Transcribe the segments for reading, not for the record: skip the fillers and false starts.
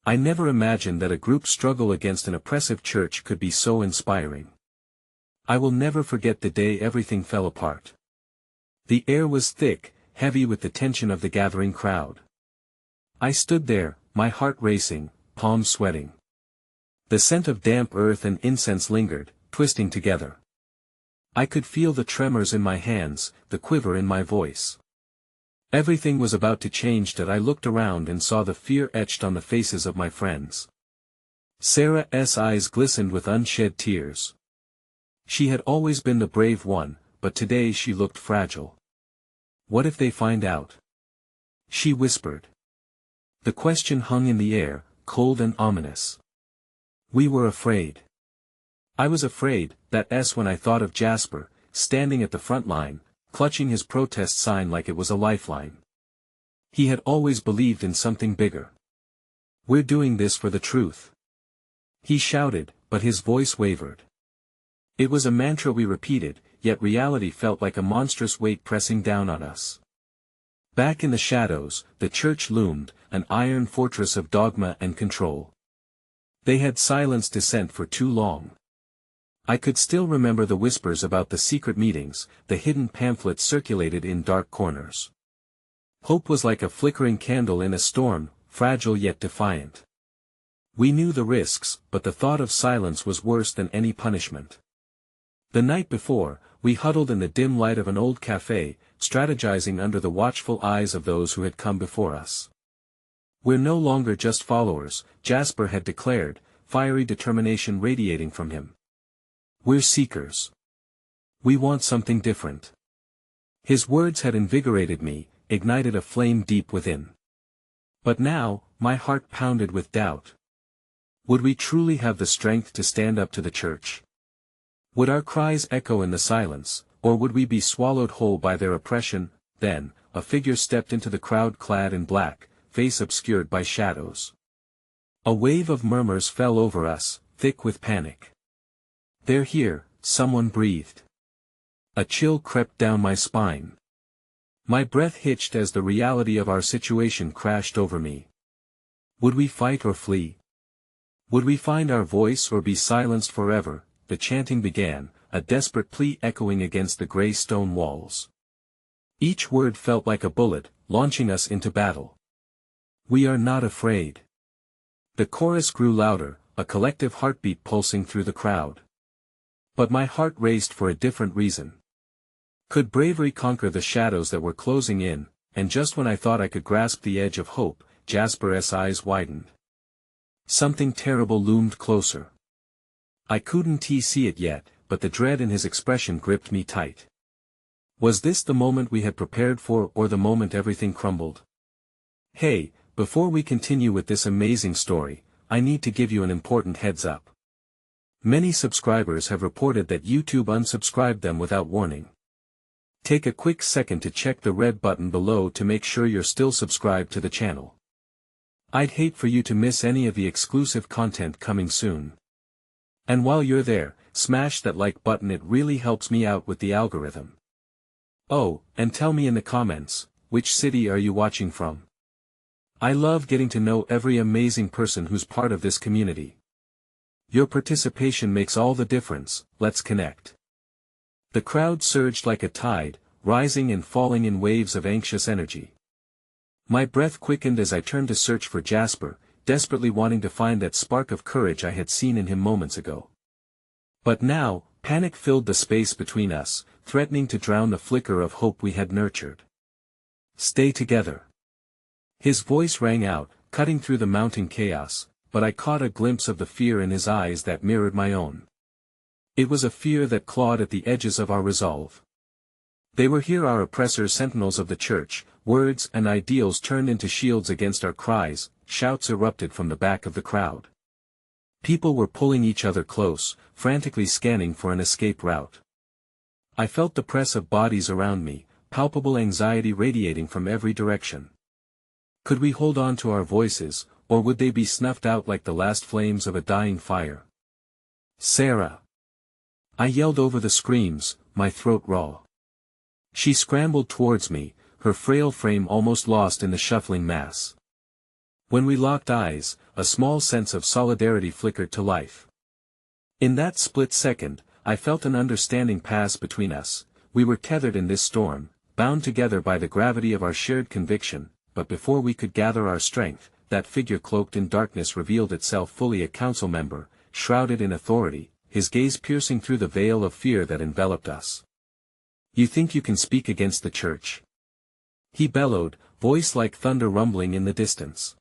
I never imagined that a group struggle against an oppressive church could be so inspiring. I will never forget the day everything fell apart. The air was thick, heavy with the tension of the gathering crowd. I stood there, my heart racing, palms sweating. The scent of damp earth and incense lingered, twisting together. I could feel the tremors in my hands, the quiver in my voice. Everything was about to change that I looked around and saw the fear etched on the faces of my friends. Sarah's eyes glistened with unshed tears. She had always been the brave one, but today she looked fragile. What if they find out? She whispered. The question hung in the air, cold and ominous. We were afraid. I was afraid, when I thought of Jasper, standing at the front line, clutching his protest sign like it was a lifeline. He had always believed in something bigger. We're doing this for the truth. He shouted, but his voice wavered. It was a mantra we repeated, yet reality felt like a monstrous weight pressing down on us. Back in the shadows, the church loomed, an iron fortress of dogma and control. They had silenced dissent for too long. I could still remember the whispers about the secret meetings, the hidden pamphlets circulated in dark corners. Hope was like a flickering candle in a storm, fragile yet defiant. We knew the risks, but the thought of silence was worse than any punishment. The night before, we huddled in the dim light of an old cafe, strategizing under the watchful eyes of those who had come before us. We're no longer just followers, Jasper had declared, fiery determination radiating from him. We're seekers. We want something different. His words had invigorated me, ignited a flame deep within. But now, my heart pounded with doubt. Would we truly have the strength to stand up to the church? Would our cries echo in the silence, or would we be swallowed whole by their oppression? Then, a figure stepped into the crowd clad in black, face obscured by shadows. A wave of murmurs fell over us, thick with panic. They're here, someone breathed. A chill crept down my spine. My breath hitched as the reality of our situation crashed over me. Would we fight or flee? Would we find our voice or be silenced forever? The chanting began, a desperate plea echoing against the gray stone walls. Each word felt like a bullet, launching us into battle. We are not afraid. The chorus grew louder, a collective heartbeat pulsing through the crowd. But my heart raced for a different reason. Could bravery conquer the shadows that were closing in? And just when I thought I could grasp the edge of hope, Jasper's eyes widened. Something terrible loomed closer. I couldn't see it yet, but the dread in his expression gripped me tight. Was this the moment we had prepared for, or the moment everything crumbled? Hey, before we continue with this amazing story, I need to give you an important heads up. Many subscribers have reported that YouTube unsubscribed them without warning. Take a quick second to check the red button below to make sure you're still subscribed to the channel. I'd hate for you to miss any of the exclusive content coming soon. And while you're there, smash that like button, it really helps me out with the algorithm. Oh, and tell me in the comments, which city are you watching from? I love getting to know every amazing person who's part of this community. Your participation makes all the difference. Let's connect. The crowd surged like a tide, rising and falling in waves of anxious energy. My breath quickened as I turned to search for Jasper, desperately wanting to find that spark of courage I had seen in him moments ago. But now, panic filled the space between us, threatening to drown the flicker of hope we had nurtured. Stay together. His voice rang out, cutting through the mounting chaos, but I caught a glimpse of the fear in his eyes that mirrored my own. It was a fear that clawed at the edges of our resolve. They were here, our oppressors, sentinels of the church, words and ideals turned into shields against our cries. Shouts erupted from the back of the crowd. People were pulling each other close, frantically scanning for an escape route. I felt the press of bodies around me, palpable anxiety radiating from every direction. Could we hold on to our voices, or would they be snuffed out like the last flames of a dying fire? Sarah! I yelled over the screams, my throat raw. She scrambled towards me, her frail frame almost lost in the shuffling mass. When we locked eyes, a small sense of solidarity flickered to life. In that split second, I felt an understanding pass between us. We were tethered in this storm, bound together by the gravity of our shared conviction, but before we could gather our strength, that figure cloaked in darkness revealed itself fully a council member, shrouded in authority, his gaze piercing through the veil of fear that enveloped us. "You think you can speak against the church?" he bellowed, voice like thunder rumbling in the distance.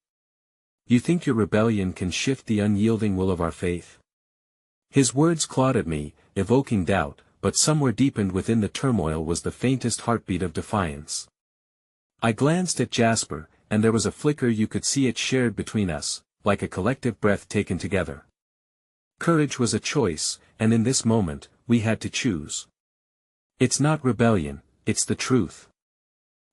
"You think your rebellion can shift the unyielding will of our faith?" His words clawed at me, evoking doubt, but somewhere deepened within the turmoil was the faintest heartbeat of defiance. I glanced at Jasper, and there was a flicker you could see it shared between us, like a collective breath taken together. Courage was a choice, and in this moment, we had to choose. "It's not rebellion, it's the truth,"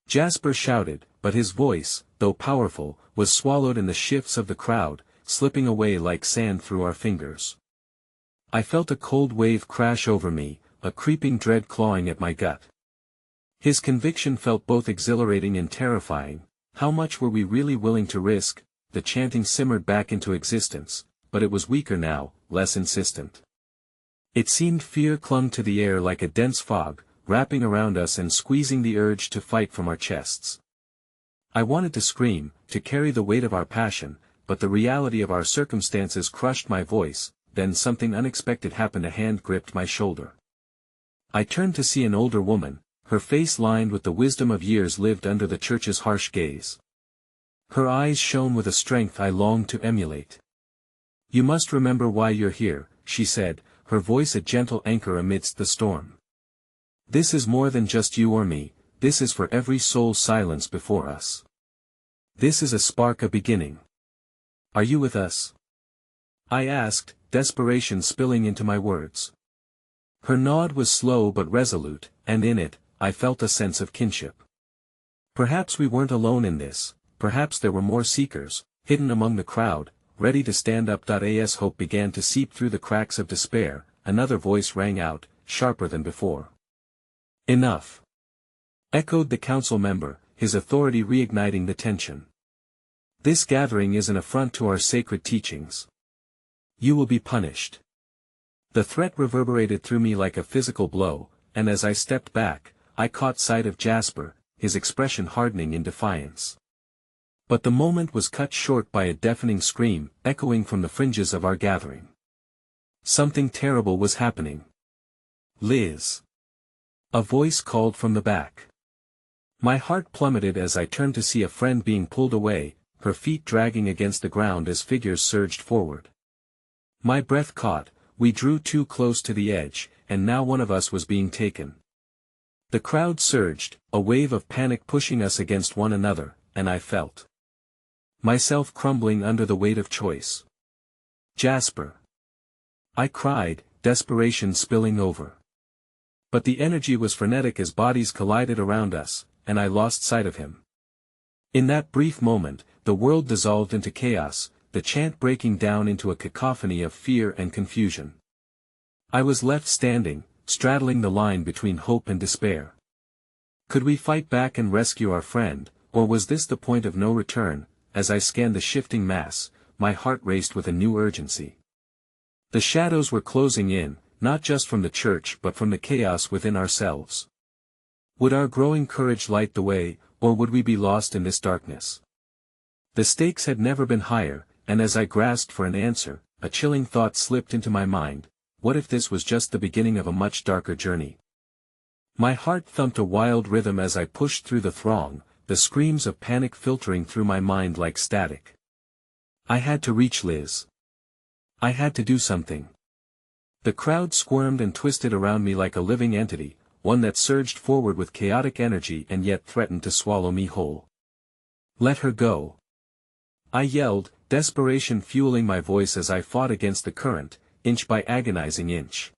Jasper shouted, but his voice, though powerful, was swallowed in the shifts of the crowd, slipping away like sand through our fingers. I felt a cold wave crash over me, a creeping dread clawing at my gut. His conviction felt both exhilarating and terrifying. How much were we really willing to risk? The chanting simmered back into existence, but it was weaker now, less insistent. It seemed fear clung to the air like a dense fog, wrapping around us and squeezing the urge to fight from our chests. I wanted to scream, to carry the weight of our passion, but the reality of our circumstances crushed my voice. Then something unexpected happened. A hand gripped my shoulder. I turned to see an older woman, her face lined with the wisdom of years lived under the church's harsh gaze. Her eyes shone with a strength I longed to emulate. "You must remember why you're here," she said, her voice a gentle anchor amidst the storm. "This is more than just you or me, this is for every soul silenced before us. This is a spark, a beginning. Are you with us?" I asked, desperation spilling into my words. Her nod was slow but resolute, and in it, I felt a sense of kinship. Perhaps we weren't alone in this, perhaps there were more seekers, hidden among the crowd, ready to stand up. As hope began to seep through the cracks of despair, another voice rang out, sharper than before. "Enough!" echoed the council member, his authority reigniting the tension. "This gathering is an affront to our sacred teachings. You will be punished." The threat reverberated through me like a physical blow, and as I stepped back, I caught sight of Jasper, his expression hardening in defiance. But the moment was cut short by a deafening scream, echoing from the fringes of our gathering. Something terrible was happening. "Liz!" a voice called from the back. My heart plummeted as I turned to see a friend being pulled away, her feet dragging against the ground as figures surged forward. My breath caught, we drew too close to the edge, and now one of us was being taken. The crowd surged, a wave of panic pushing us against one another, and I felt myself crumbling under the weight of choice. "Jasper!" I cried, desperation spilling over. But the energy was frenetic as bodies collided around us, and I lost sight of him. In that brief moment, the world dissolved into chaos, the chant breaking down into a cacophony of fear and confusion. I was left standing, straddling the line between hope and despair. Could we fight back and rescue our friend, or was this the point of no return? As I scanned the shifting mass, my heart raced with a new urgency. The shadows were closing in, not just from the church but from the chaos within ourselves. Would our growing courage light the way, or would we be lost in this darkness? The stakes had never been higher, and as I grasped for an answer, a chilling thought slipped into my mind: what if this was just the beginning of a much darker journey? My heart thumped a wild rhythm as I pushed through the throng, the screams of panic filtering through my mind like static. I had to reach Liz. I had to do something. The crowd squirmed and twisted around me like a living entity, one that surged forward with chaotic energy and yet threatened to swallow me whole. "Let her go!" I yelled, desperation fueling my voice as I fought against the current, inch by agonizing inch.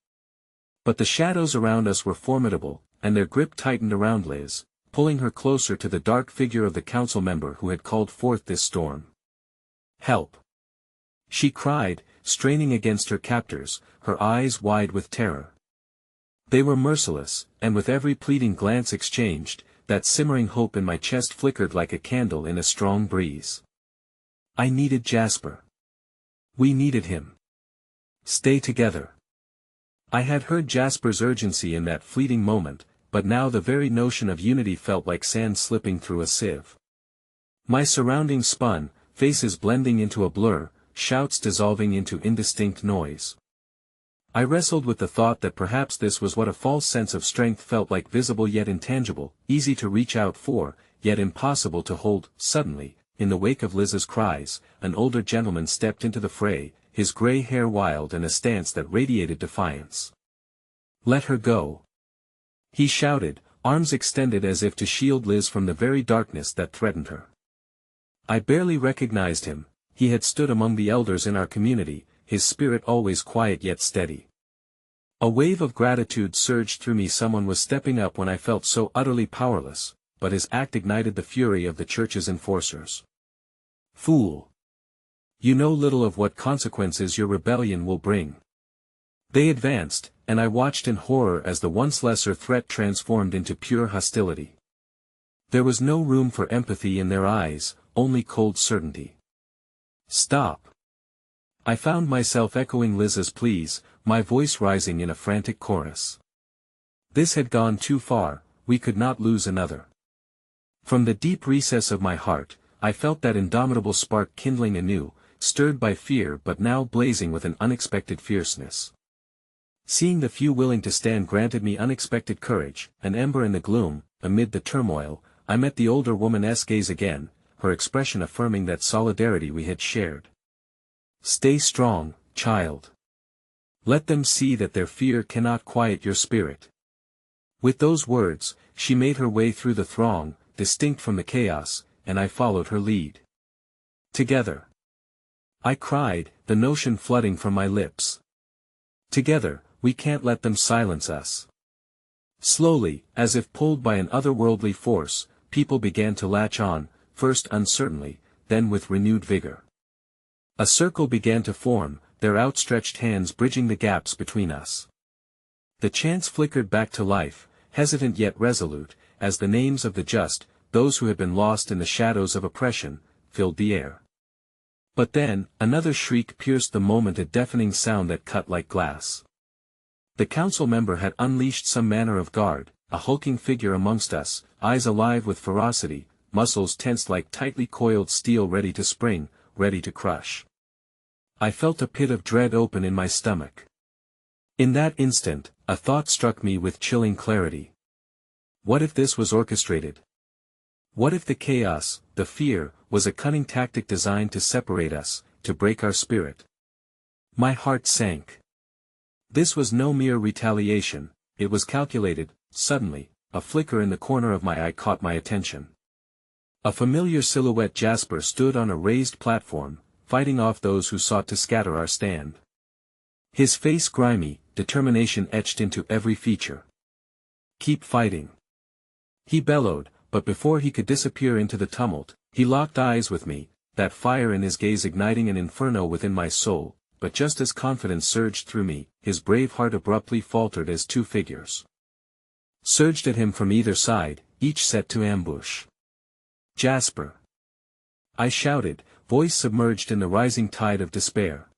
But the shadows around us were formidable, and their grip tightened around Liz, pulling her closer to the dark figure of the council member who had called forth this storm. "Help!" she cried, straining against her captors, her eyes wide with terror. They were merciless, and with every pleading glance exchanged, that simmering hope in my chest flickered like a candle in a strong breeze. I needed Jasper. We needed him. Stay together. I had heard Jasper's urgency in that fleeting moment, but now the very notion of unity felt like sand slipping through a sieve. My surroundings spun, faces blending into a blur, shouts dissolving into indistinct noise. I wrestled with the thought that perhaps this was what a false sense of strength felt like, visible yet intangible, easy to reach out for, yet impossible to hold. Suddenly, in the wake of Liz's cries, an older gentleman stepped into the fray, his gray hair wild and a stance that radiated defiance. "Let her go!" he shouted, arms extended as if to shield Liz from the very darkness that threatened her. I barely recognized him. He had stood among the elders in our community, his spirit always quiet yet steady. A wave of gratitude surged through me. Someone was stepping up when I felt so utterly powerless, but his act ignited the fury of the church's enforcers. "Fool! You know little of what consequences your rebellion will bring." They advanced, and I watched in horror as the once lesser threat transformed into pure hostility. There was no room for empathy in their eyes, only cold certainty. "Stop!" I found myself echoing Liz's pleas, my voice rising in a frantic chorus. This had gone too far, we could not lose another. From the deep recess of my heart, I felt that indomitable spark kindling anew, stirred by fear but now blazing with an unexpected fierceness. Seeing the few willing to stand granted me unexpected courage, an ember in the gloom. Amid the turmoil, I met the older woman's gaze again, her expression affirming that solidarity we had shared. "Stay strong, child. Let them see that their fear cannot quiet your spirit." With those words, she made her way through the throng, distinct from the chaos, and I followed her lead. "Together!" I cried, the notion flooding from my lips. "Together, we can't let them silence us." Slowly, as if pulled by an otherworldly force, people began to latch on, first uncertainly, then with renewed vigor. A circle began to form, their outstretched hands bridging the gaps between us. The chants flickered back to life, hesitant yet resolute, as the names of the just, those who had been lost in the shadows of oppression, filled the air. But then, another shriek pierced the moment, a deafening sound that cut like glass. The council member had unleashed some manner of guard, a hulking figure amongst us, eyes alive with ferocity, muscles tensed like tightly coiled steel, ready to spring, ready to crush. I felt a pit of dread open in my stomach. In that instant, a thought struck me with chilling clarity. What if this was orchestrated? What if the chaos, the fear, was a cunning tactic designed to separate us, to break our spirit? My heart sank. This was no mere retaliation, it was calculated. Suddenly, a flicker in the corner of my eye caught my attention. A familiar silhouette. Jasper stood on a raised platform, fighting off those who sought to scatter our stand. His face grimy, determination etched into every feature. "Keep fighting!" he bellowed, but before he could disappear into the tumult, he locked eyes with me, that fire in his gaze igniting an inferno within my soul. But just as confidence surged through me, his brave heart abruptly faltered as two figures surged at him from either side, each set to ambush. "Jasper!" I shouted, voice submerged in the rising tide of despair.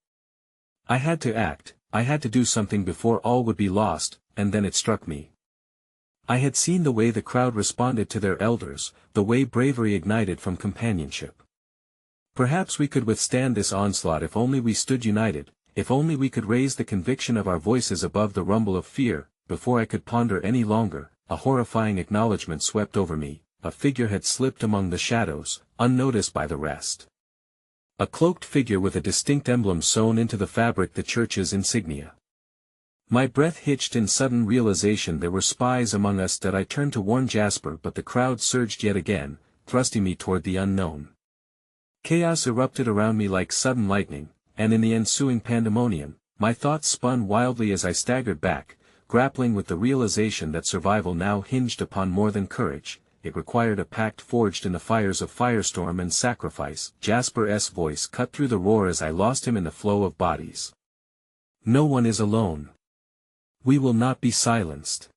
I had to act, I had to do something before all would be lost, and then it struck me. I had seen the way the crowd responded to their elders, the way bravery ignited from companionship. Perhaps we could withstand this onslaught if only we stood united, if only we could raise the conviction of our voices above the rumble of fear. Before I could ponder any longer, a horrifying acknowledgement swept over me. A figure had slipped among the shadows, unnoticed by the rest. A cloaked figure with a distinct emblem sewn into the fabric, the church's insignia. My breath hitched in sudden realization there were spies among us. That I turned to warn Jasper, but the crowd surged yet again, thrusting me toward the unknown. Chaos erupted around me like sudden lightning, and in the ensuing pandemonium, my thoughts spun wildly as I staggered back, grappling with the realization that survival now hinged upon more than courage. It required a pact forged in the fires of firestorm and sacrifice. Jasper's voice cut through the roar as I lost him in the flow of bodies. "No one is alone. We will not be silenced."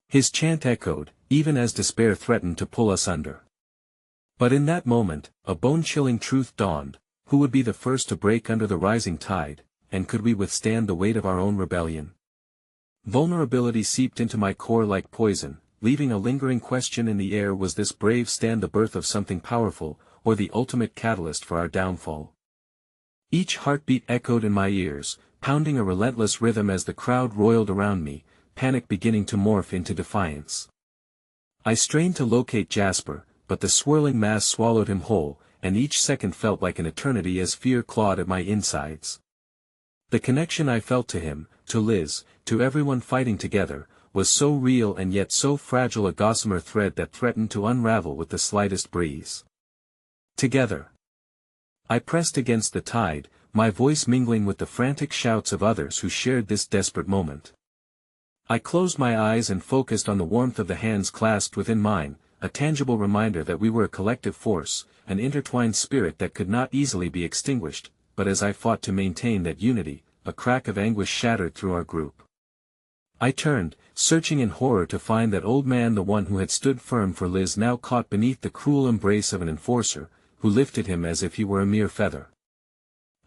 His chant echoed, even as despair threatened to pull us under. But in that moment, a bone-chilling truth dawned: who would be the first to break under the rising tide, and could we withstand the weight of our own rebellion? Vulnerability seeped into my core like poison, leaving a lingering question in the air: was this brave stand the birth of something powerful, or the ultimate catalyst for our downfall? Each heartbeat echoed in my ears, pounding a relentless rhythm as the crowd roiled around me, panic beginning to morph into defiance. I strained to locate Jasper, but the swirling mass swallowed him whole, and each second felt like an eternity as fear clawed at my insides. The connection I felt to him, to Liz, to everyone fighting together, was so real and yet so fragile, a gossamer thread that threatened to unravel with the slightest breeze. Together. I pressed against the tide, my voice mingling with the frantic shouts of others who shared this desperate moment. I closed my eyes and focused on the warmth of the hands clasped within mine, a tangible reminder that we were a collective force, an intertwined spirit that could not easily be extinguished. But as I fought to maintain that unity, a crack of anguish shattered through our group. I turned, searching in horror to find that old man, the one who had stood firm for Liz, now caught beneath the cruel embrace of an enforcer, who lifted him as if he were a mere feather.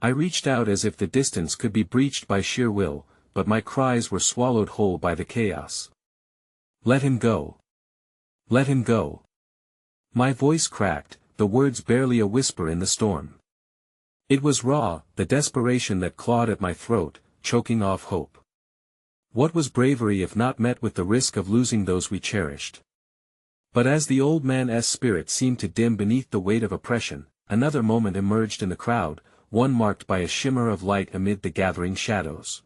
I reached out as if the distance could be breached by sheer will, but my cries were swallowed whole by the chaos. Let him go. Let him go. My voice cracked, the words barely a whisper in the storm. It was raw, the desperation that clawed at my throat, choking off hope. What was bravery if not met with the risk of losing those we cherished? But as the old man's spirit seemed to dim beneath the weight of oppression, another moment emerged in the crowd, one marked by a shimmer of light amid the gathering shadows.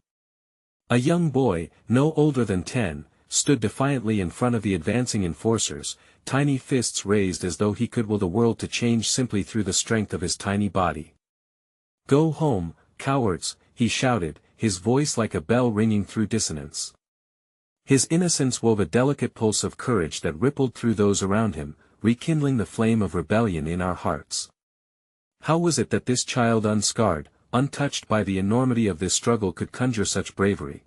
A young boy, no older than 10, stood defiantly in front of the advancing enforcers, tiny fists raised as though he could will the world to change simply through the strength of his tiny body. "Go home, cowards," he shouted, his voice like a bell ringing through dissonance. His innocence wove a delicate pulse of courage that rippled through those around him, rekindling the flame of rebellion in our hearts. How was it that this child, unscarred, untouched by the enormity of this struggle, could conjure such bravery?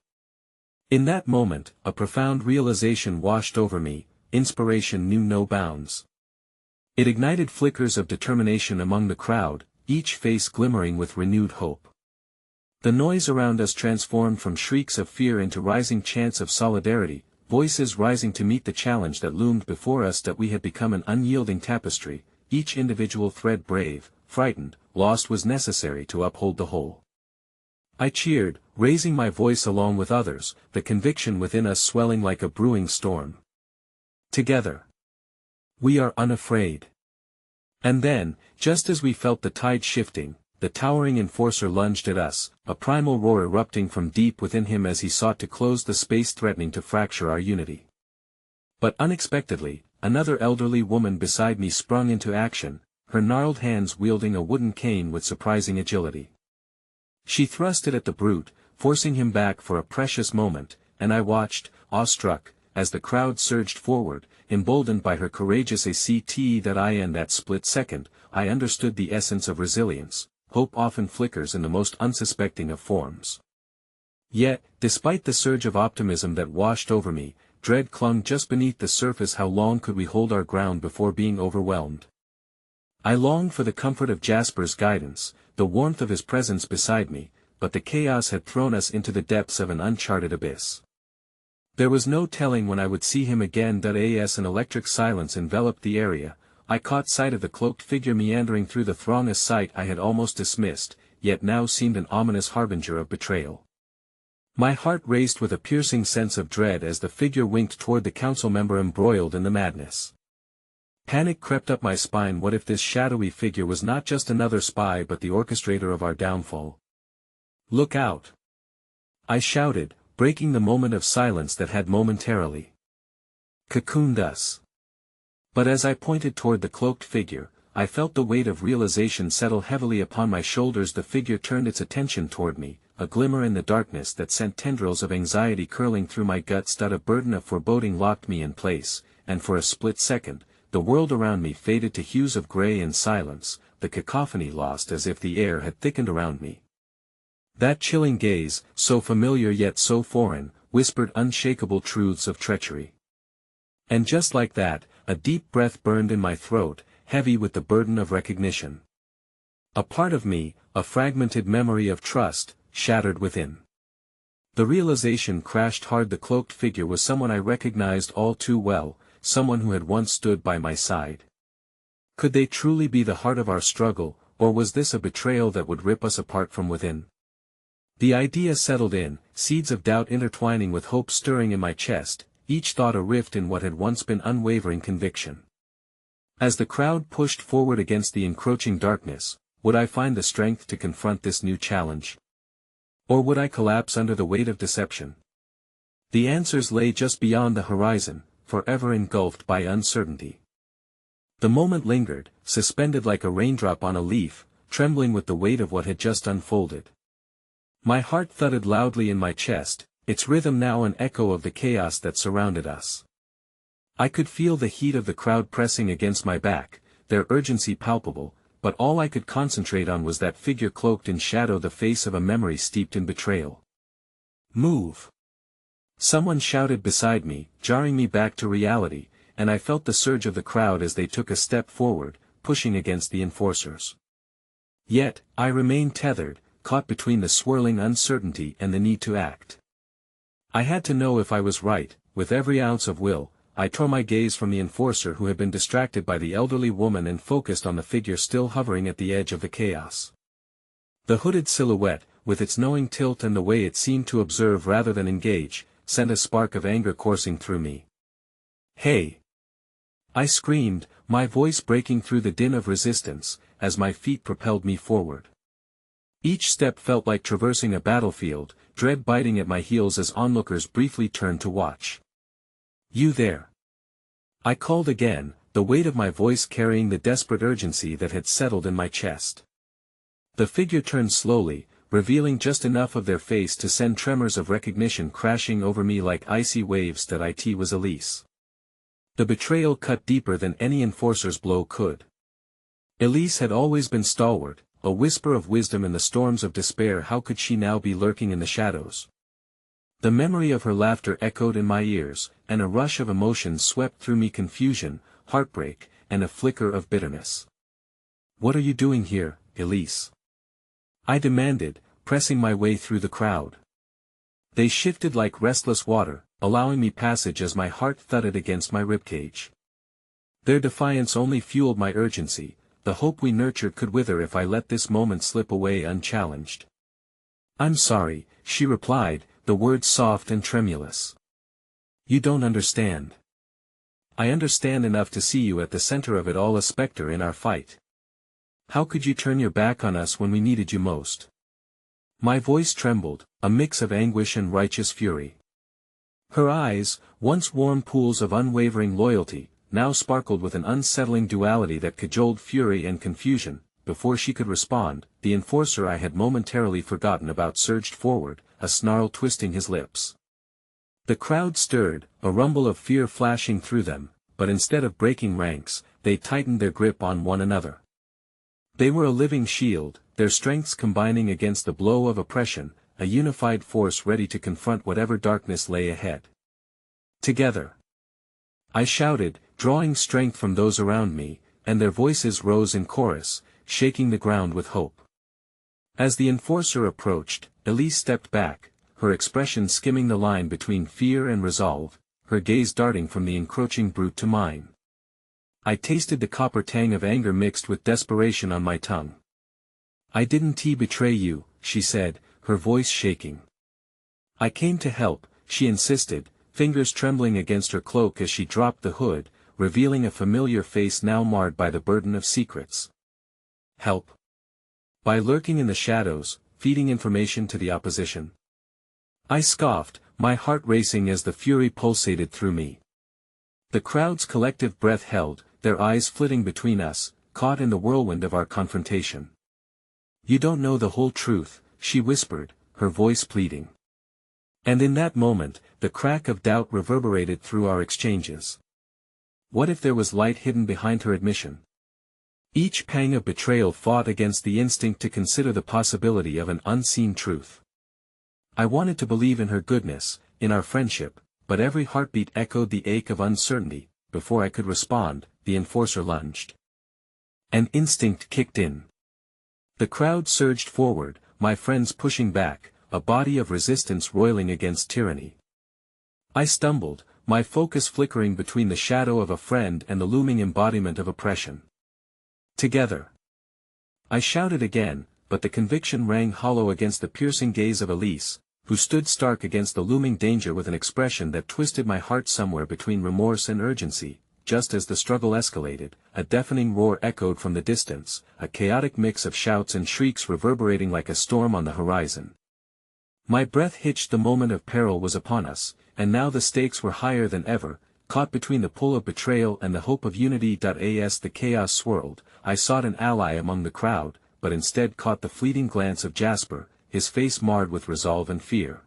In that moment, a profound realization washed over me: inspiration knew no bounds. It ignited flickers of determination among the crowd, each face glimmering with renewed hope. The noise around us transformed from shrieks of fear into rising chants of solidarity, voices rising to meet the challenge that loomed before us. That we had become an unyielding tapestry, each individual thread brave, frightened, lost, was necessary to uphold the whole. I cheered, raising my voice along with others, the conviction within us swelling like a brewing storm. Together. We are unafraid. And then, just as we felt the tide shifting, the towering enforcer lunged at us, a primal roar erupting from deep within him as he sought to close the space threatening to fracture our unity. But unexpectedly, another elderly woman beside me sprung into action, her gnarled hands wielding a wooden cane with surprising agility. She thrust it at the brute, forcing him back for a precious moment, and I watched, awestruck, as the crowd surged forward, emboldened by her courageous act. In that split second, I understood the essence of resilience. Hope often flickers in the most unsuspecting of forms. Yet, despite the surge of optimism that washed over me, dread clung just beneath the surface. How long could we hold our ground before being overwhelmed? I longed for the comfort of Jasper's guidance, the warmth of his presence beside me, but the chaos had thrown us into the depths of an uncharted abyss. There was no telling when I would see him again. As an electric silence enveloped the area, I caught sight of the cloaked figure meandering through the throng, a sight I had almost dismissed, yet now seemed an ominous harbinger of betrayal. My heart raced with a piercing sense of dread as the figure winked toward the council member embroiled in the madness. Panic crept up my spine. What if this shadowy figure was not just another spy but the orchestrator of our downfall? "Look out!" I shouted, breaking the moment of silence that had momentarily cocooned us. But as I pointed toward the cloaked figure, I felt the weight of realization settle heavily upon my shoulders. The figure turned its attention toward me, a glimmer in the darkness that sent tendrils of anxiety curling through my guts. A burden of foreboding locked me in place, and for a split second, the world around me faded to hues of gray and silence, the cacophony lost as if the air had thickened around me. That chilling gaze, so familiar yet so foreign, whispered unshakable truths of treachery. And just like that, a deep breath burned in my throat, heavy with the burden of recognition. A part of me, a fragmented memory of trust, shattered within. The realization crashed hard. The cloaked figure was someone I recognized all too well, someone who had once stood by my side. Could they truly be the heart of our struggle, or was this a betrayal that would rip us apart from within? The idea settled in, seeds of doubt intertwining with hope stirring in my chest, each thought a rift in what had once been unwavering conviction. As the crowd pushed forward against the encroaching darkness, would I find the strength to confront this new challenge? Or would I collapse under the weight of deception? The answers lay just beyond the horizon, forever engulfed by uncertainty. The moment lingered, suspended like a raindrop on a leaf, trembling with the weight of what had just unfolded. My heart thudded loudly in my chest, its rhythm now an echo of the chaos that surrounded us. I could feel the heat of the crowd pressing against my back, their urgency palpable, but all I could concentrate on was that figure cloaked in shadow, the face of a memory steeped in betrayal. "Move!" Someone shouted beside me, jarring me back to reality, and I felt the surge of the crowd as they took a step forward, pushing against the enforcers. Yet, I remained tethered, caught between the swirling uncertainty and the need to act. I had to know if I was right. With every ounce of will, I tore my gaze from the enforcer who had been distracted by the elderly woman and focused on the figure still hovering at the edge of the chaos. The hooded silhouette, with its knowing tilt and the way it seemed to observe rather than engage, sent a spark of anger coursing through me. "Hey!" I screamed, my voice breaking through the din of resistance, as my feet propelled me forward. Each step felt like traversing a battlefield, dread biting at my heels as onlookers briefly turned to watch. "You there!" I called again, the weight of my voice carrying the desperate urgency that had settled in my chest. The figure turned slowly, revealing just enough of their face to send tremors of recognition crashing over me like icy waves. That it was Elise. The betrayal cut deeper than any enforcer's blow could. Elise had always been stalwart, a whisper of wisdom in the storms of despair. How could she now be lurking in the shadows? The memory of her laughter echoed in my ears, and a rush of emotions swept through me: confusion, heartbreak, and a flicker of bitterness. "What are you doing here, Elise?" I demanded, pressing my way through the crowd. They shifted like restless water, allowing me passage as my heart thudded against my ribcage. Their defiance only fueled my urgency. The hope we nurtured could wither if I let this moment slip away unchallenged. "I'm sorry," she replied, the words soft and tremulous. "You don't understand. I understand enough to see you at the center of it all, a specter in our fight. How could you turn your back on us when we needed you most?" My voice trembled, a mix of anguish and righteous fury. Her eyes, once warm pools of unwavering loyalty, now sparkled with an unsettling duality that cajoled fury and confusion. Before she could respond, the enforcer I had momentarily forgotten about surged forward, a snarl twisting his lips. The crowd stirred, a rumble of fear flashing through them, but instead of breaking ranks, they tightened their grip on one another. They were a living shield, their strengths combining against the blow of oppression, a unified force ready to confront whatever darkness lay ahead. "Together!" I shouted, drawing strength from those around me, and their voices rose in chorus, shaking the ground with hope. As the enforcer approached, Elise stepped back, her expression skimming the line between fear and resolve, her gaze darting from the encroaching brute to mine. I tasted the copper tang of anger mixed with desperation on my tongue. "I didn't betray you," she said, her voice shaking. "I came to help," she insisted, fingers trembling against her cloak as she dropped the hood, revealing a familiar face now marred by the burden of secrets. "Help? By lurking in the shadows, feeding information to the opposition?" I scoffed, my heart racing as the fury pulsated through me. The crowd's collective breath held, their eyes flitting between us, caught in the whirlwind of our confrontation. "You don't know the whole truth," she whispered, her voice pleading. And in that moment, the crack of doubt reverberated through our exchanges. What if there was light hidden behind her admission? Each pang of betrayal fought against the instinct to consider the possibility of an unseen truth. I wanted to believe in her goodness, in our friendship, but every heartbeat echoed the ache of uncertainty. Before I could respond, the enforcer lunged. An instinct kicked in. The crowd surged forward, my friends pushing back, a body of resistance roiling against tyranny. I stumbled, my focus flickering between the shadow of a friend and the looming embodiment of oppression. Together. I shouted again, but the conviction rang hollow against the piercing gaze of Elise, who stood stark against the looming danger with an expression that twisted my heart somewhere between remorse and urgency. Just as the struggle escalated, a deafening roar echoed from the distance, a chaotic mix of shouts and shrieks reverberating like a storm on the horizon. My breath hitched. The moment of peril was upon us, and now the stakes were higher than ever, caught between the pull of betrayal and the hope of unity. As the chaos swirled, I sought an ally among the crowd, but instead caught the fleeting glance of Jasper, his face marred with resolve and fear.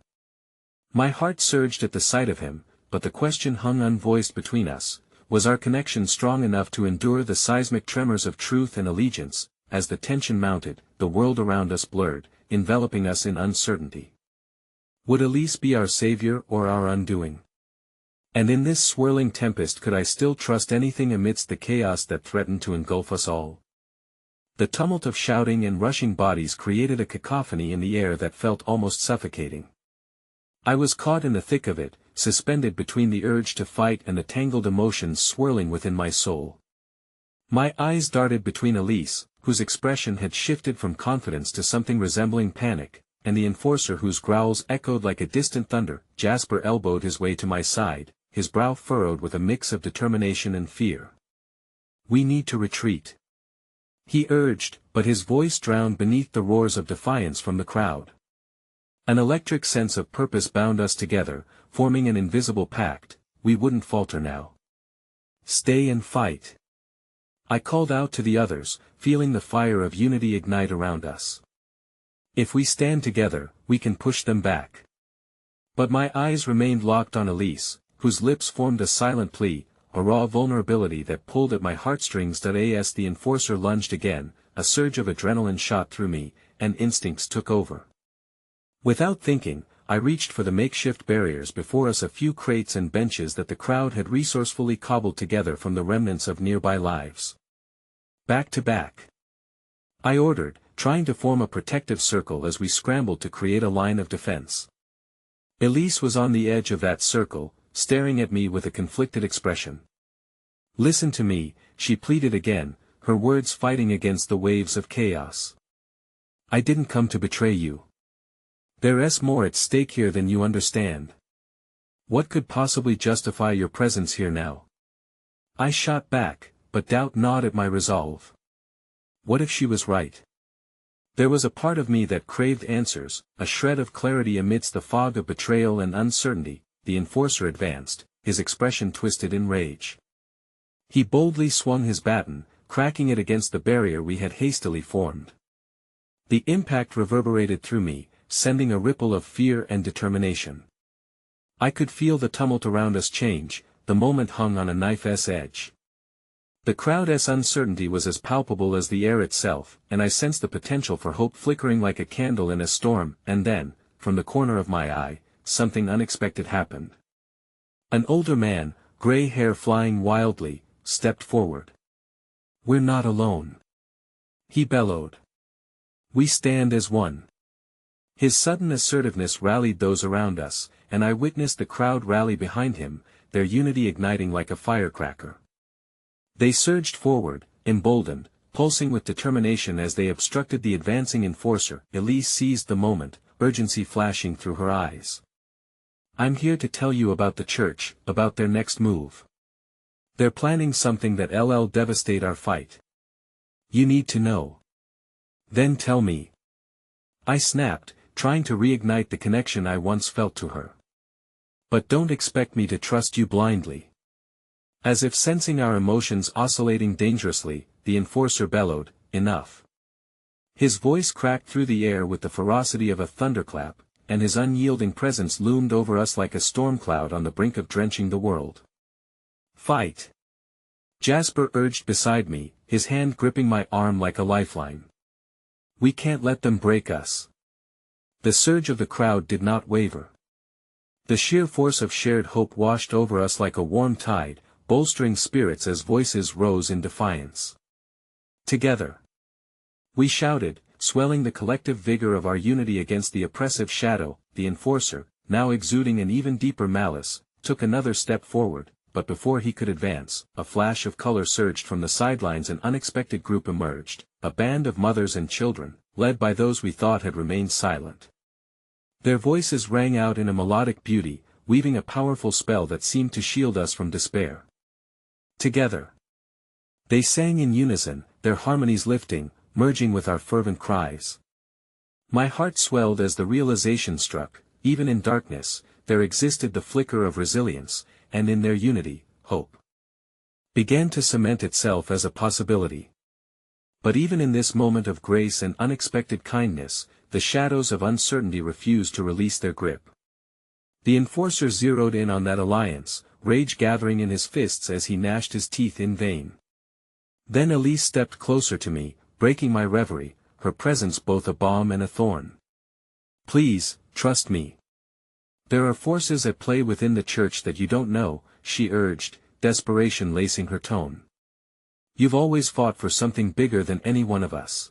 My heart surged at the sight of him, but the question hung unvoiced between us: was our connection strong enough to endure the seismic tremors of truth and allegiance? As the tension mounted, the world around us blurred, enveloping us in uncertainty. Would Elise be our savior or our undoing? And in this swirling tempest, could I still trust anything amidst the chaos that threatened to engulf us all? The tumult of shouting and rushing bodies created a cacophony in the air that felt almost suffocating. I was caught in the thick of it, suspended between the urge to fight and the tangled emotions swirling within my soul. My eyes darted between Elise, whose expression had shifted from confidence to something resembling panic, and the enforcer whose growls echoed like a distant thunder. Jasper elbowed his way to my side, his brow furrowed with a mix of determination and fear. "We need to retreat," he urged, but his voice drowned beneath the roars of defiance from the crowd. An electric sense of purpose bound us together, forming an invisible pact. We wouldn't falter now. "Stay and fight," I called out to the others, feeling the fire of unity ignite around us. "If we stand together, we can push them back." But my eyes remained locked on Elise, whose lips formed a silent plea, a raw vulnerability that pulled at my heartstrings. As the enforcer lunged again, a surge of adrenaline shot through me, and instincts took over. Without thinking, I reached for the makeshift barriers before us, a few crates and benches that the crowd had resourcefully cobbled together from the remnants of nearby lives. "Back to back," I ordered, trying to form a protective circle as we scrambled to create a line of defense. Elise was on the edge of that circle, staring at me with a conflicted expression. "Listen to me," she pleaded again, her words fighting against the waves of chaos. "I didn't come to betray you. There's more at stake here than you understand. What could possibly justify your presence here now?" I shot back, but doubt gnawed at my resolve. What if she was right? There was a part of me that craved answers, a shred of clarity amidst the fog of betrayal and uncertainty. The enforcer advanced, his expression twisted in rage. He boldly swung his baton, cracking it against the barrier we had hastily formed. The impact reverberated through me, sending a ripple of fear and determination. I could feel the tumult around us change. The moment hung on a knife's edge. The crowd's uncertainty was as palpable as the air itself, and I sensed the potential for hope flickering like a candle in a storm. And then, from the corner of my eye, something unexpected happened. An older man, gray hair flying wildly, stepped forward. "We're not alone," he bellowed. "We stand as one." His sudden assertiveness rallied those around us, and I witnessed the crowd rally behind him, their unity igniting like a firecracker. They surged forward, emboldened, pulsing with determination as they obstructed the advancing enforcer. Elise seized the moment, urgency flashing through her eyes. "I'm here to tell you about the church, about their next move. They're planning something that'll devastate our fight. You need to know." "Then tell me," I snapped, trying to reignite the connection I once felt to her. "But don't expect me to trust you blindly." As if sensing our emotions oscillating dangerously, the enforcer bellowed, "Enough." His voice cracked through the air with the ferocity of a thunderclap, and his unyielding presence loomed over us like a storm cloud on the brink of drenching the world. "Fight!" Jasper urged beside me, his hand gripping my arm like a lifeline. "We can't let them break us." The surge of the crowd did not waver. The sheer force of shared hope washed over us like a warm tide, bolstering spirits as voices rose in defiance. Together. We shouted, swelling the collective vigor of our unity against the oppressive shadow. The enforcer, now exuding an even deeper malice, took another step forward, but before he could advance, a flash of color surged from the sidelines. An unexpected group emerged, a band of mothers and children, led by those we thought had remained silent. Their voices rang out in a melodic beauty, weaving a powerful spell that seemed to shield us from despair. Together. They sang in unison, their harmonies lifting, merging with our fervent cries. My heart swelled as the realization struck, even in darkness, there existed the flicker of resilience, and in their unity, hope began to cement itself as a possibility. But even in this moment of grace and unexpected kindness, the shadows of uncertainty refused to release their grip. The enforcer zeroed in on that alliance, rage gathering in his fists as he gnashed his teeth in vain. Then Elise stepped closer to me, breaking my reverie, her presence both a balm and a thorn. "Please, trust me. There are forces at play within the church that you don't know," she urged, desperation lacing her tone. "You've always fought for something bigger than any one of us.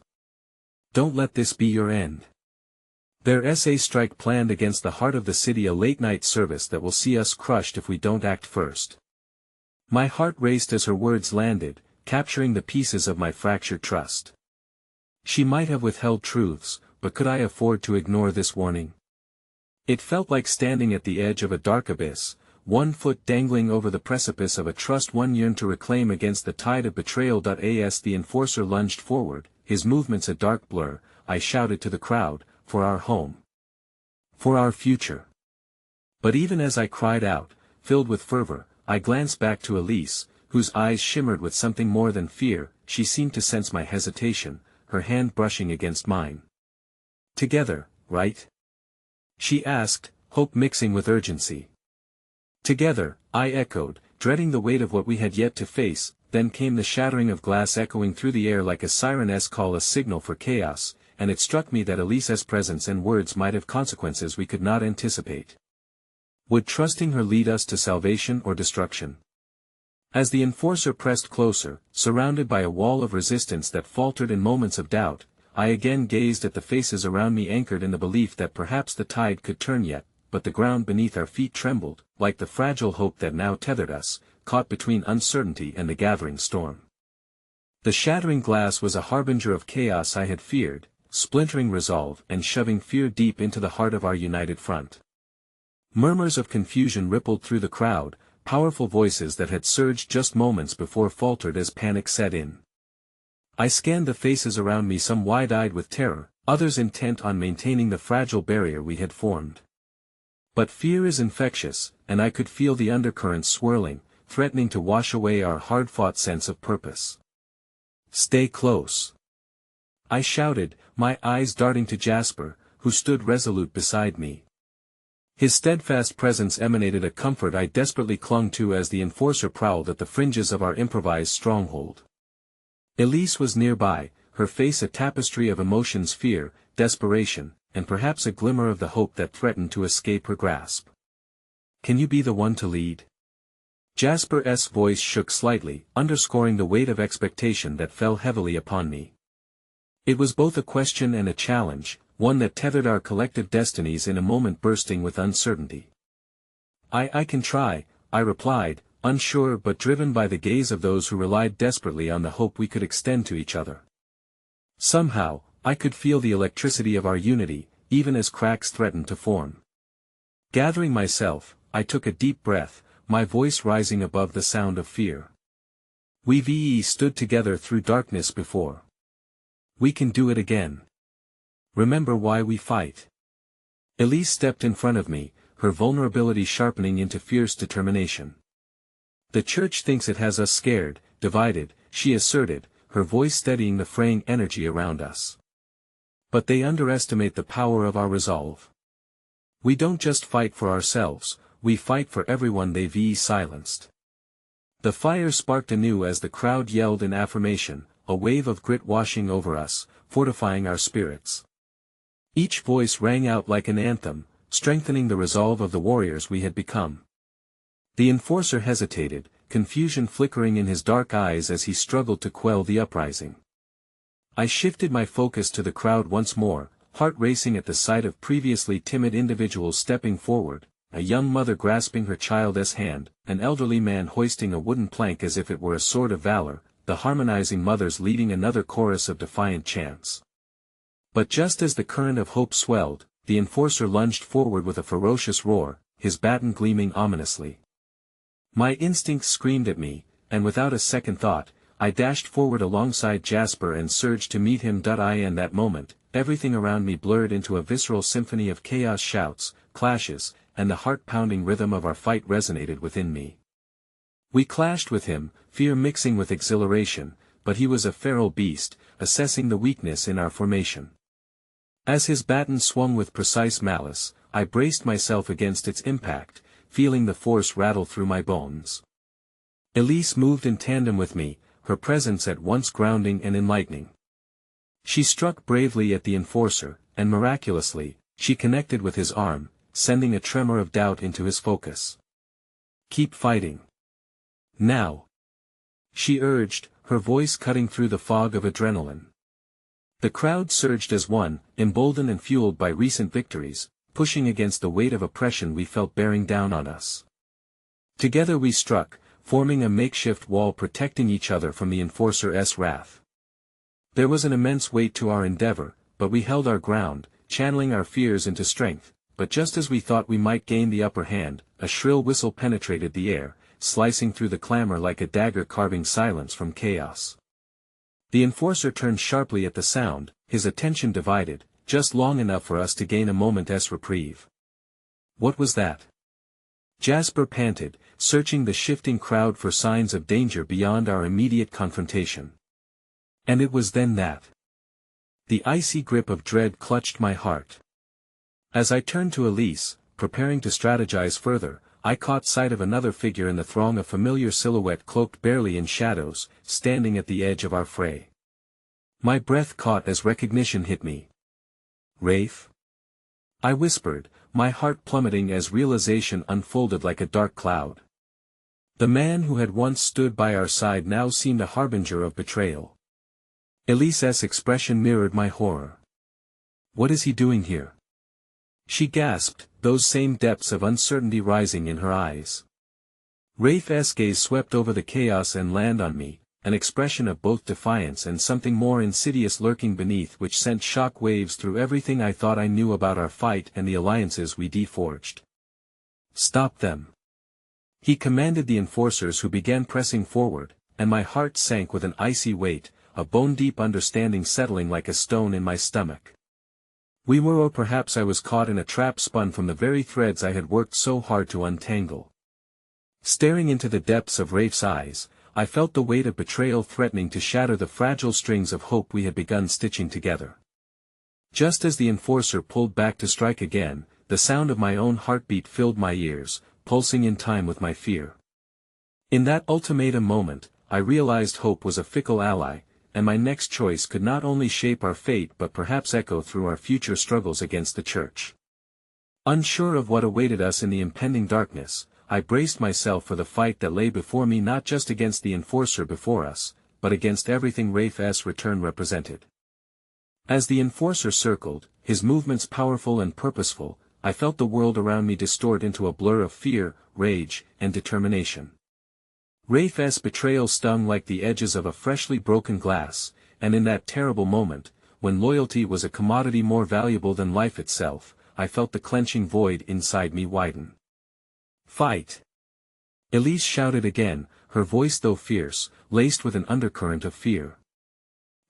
Don't let this be your end. There's a strike planned against the heart of the city, a late-night service that will see us crushed if we don't act first." My heart raced as her words landed, capturing the pieces of my fractured trust. She might have withheld truths, but could I afford to ignore this warning? It felt like standing at the edge of a dark abyss, one foot dangling over the precipice of a trust one yearned to reclaim against the tide of betrayal. As the enforcer lunged forward, his movements a dark blur, I shouted to the crowd, "For our home. For our future." But even as I cried out, filled with fervor, I glanced back to Elise, whose eyes shimmered with something more than fear. She seemed to sense my hesitation, her hand brushing against mine. "Together, right?" she asked, hope mixing with urgency. "Together," I echoed, dreading the weight of what we had yet to face. Then came the shattering of glass echoing through the air like a siren's call, a signal for chaos, and it struck me that Elise's presence and words might have consequences we could not anticipate. Would trusting her lead us to salvation or destruction? As the enforcer pressed closer, surrounded by a wall of resistance that faltered in moments of doubt, I again gazed at the faces around me, anchored in the belief that perhaps the tide could turn yet, but the ground beneath our feet trembled, like the fragile hope that now tethered us, caught between uncertainty and the gathering storm. The shattering glass was a harbinger of chaos I had feared, splintering resolve and shoving fear deep into the heart of our united front. Murmurs of confusion rippled through the crowd, powerful voices that had surged just moments before faltered as panic set in. I scanned the faces around me, some wide-eyed with terror, others intent on maintaining the fragile barrier we had formed. But fear is infectious, and I could feel the undercurrents swirling, threatening to wash away our hard-fought sense of purpose. "Stay close," I shouted, my eyes darting to Jasper, who stood resolute beside me. His steadfast presence emanated a comfort I desperately clung to as the enforcer prowled at the fringes of our improvised stronghold. Elise was nearby, her face a tapestry of emotions, fear, desperation, and perhaps a glimmer of the hope that threatened to escape her grasp. "Can you be the one to lead?" Jasper's voice shook slightly, underscoring the weight of expectation that fell heavily upon me. It was both a question and a challenge, one that tethered our collective destinies in a moment bursting with uncertainty. I can try," I replied, unsure but driven by the gaze of those who relied desperately on the hope we could extend to each other. Somehow, I could feel the electricity of our unity, even as cracks threatened to form. Gathering myself, I took a deep breath, my voice rising above the sound of fear. "We've stood together through darkness before. We can do it again. Remember why we fight." Elise stepped in front of me, her vulnerability sharpening into fierce determination. "The church thinks it has us scared, divided," she asserted, her voice steadying the fraying energy around us. "But they underestimate the power of our resolve. We don't just fight for ourselves, we fight for everyone they've silenced." The fire sparked anew as the crowd yelled in affirmation, a wave of grit washing over us, fortifying our spirits. Each voice rang out like an anthem, strengthening the resolve of the warriors we had become. The enforcer hesitated, confusion flickering in his dark eyes as he struggled to quell the uprising. I shifted my focus to the crowd once more, heart racing at the sight of previously timid individuals stepping forward, a young mother grasping her child's hand, an elderly man hoisting a wooden plank as if it were a sword of valor, the harmonizing mothers leading another chorus of defiant chants. But just as the current of hope swelled, the enforcer lunged forward with a ferocious roar, his baton gleaming ominously. My instincts screamed at me, and without a second thought, I dashed forward alongside Jasper and surged to meet him. In that moment, everything around me blurred into a visceral symphony of chaos, shouts, clashes, and the heart-pounding rhythm of our fight resonated within me. We clashed with him, fear mixing with exhilaration, but he was a feral beast, assessing the weakness in our formation. As his baton swung with precise malice, I braced myself against its impact, feeling the force rattle through my bones. Elise moved in tandem with me, her presence at once grounding and enlightening. She struck bravely at the enforcer, and miraculously, she connected with his arm, sending a tremor of doubt into his focus. "Keep fighting. Now," she urged, her voice cutting through the fog of adrenaline. The crowd surged as one, emboldened and fueled by recent victories, pushing against the weight of oppression we felt bearing down on us. Together we struck, forming a makeshift wall protecting each other from the enforcer's wrath. There was an immense weight to our endeavor, but we held our ground, channeling our fears into strength. But just as we thought we might gain the upper hand, a shrill whistle penetrated the air, slicing through the clamor like a dagger carving silence from chaos. The enforcer turned sharply at the sound, his attention divided, just long enough for us to gain a moment's reprieve. What was that? Jasper panted, searching the shifting crowd for signs of danger beyond our immediate confrontation. And it was then that the icy grip of dread clutched my heart. As I turned to Elise, preparing to strategize further, I caught sight of another figure in the throng, a familiar silhouette cloaked barely in shadows, standing at the edge of our fray. My breath caught as recognition hit me. "Rafe?" I whispered, my heart plummeting as realization unfolded like a dark cloud. The man who had once stood by our side now seemed a harbinger of betrayal. Elise's expression mirrored my horror. "What is he doing here?" she gasped, those same depths of uncertainty rising in her eyes. Rafe's gaze swept over the chaos and landed on me, an expression of both defiance and something more insidious lurking beneath, which sent shock waves through everything I thought I knew about our fight and the alliances we forged. "Stop them," he commanded the enforcers, who began pressing forward, and my heart sank with an icy weight, a bone-deep understanding settling like a stone in my stomach. We were, or perhaps I was, caught in a trap spun from the very threads I had worked so hard to untangle. Staring into the depths of Rafe's eyes, I felt the weight of betrayal threatening to shatter the fragile strings of hope we had begun stitching together. Just as the enforcer pulled back to strike again, the sound of my own heartbeat filled my ears, pulsing in time with my fear. In that ultimatum moment, I realized hope was a fickle ally, and my next choice could not only shape our fate but perhaps echo through our future struggles against the church. Unsure of what awaited us in the impending darkness, I braced myself for the fight that lay before me, not just against the enforcer before us, but against everything Rafe's return represented. As the enforcer circled, his movements powerful and purposeful, I felt the world around me distort into a blur of fear, rage, and determination. Rafe's betrayal stung like the edges of a freshly broken glass, and in that terrible moment, when loyalty was a commodity more valuable than life itself, I felt the clenching void inside me widen. "Fight!" Elise shouted again, her voice though fierce, laced with an undercurrent of fear.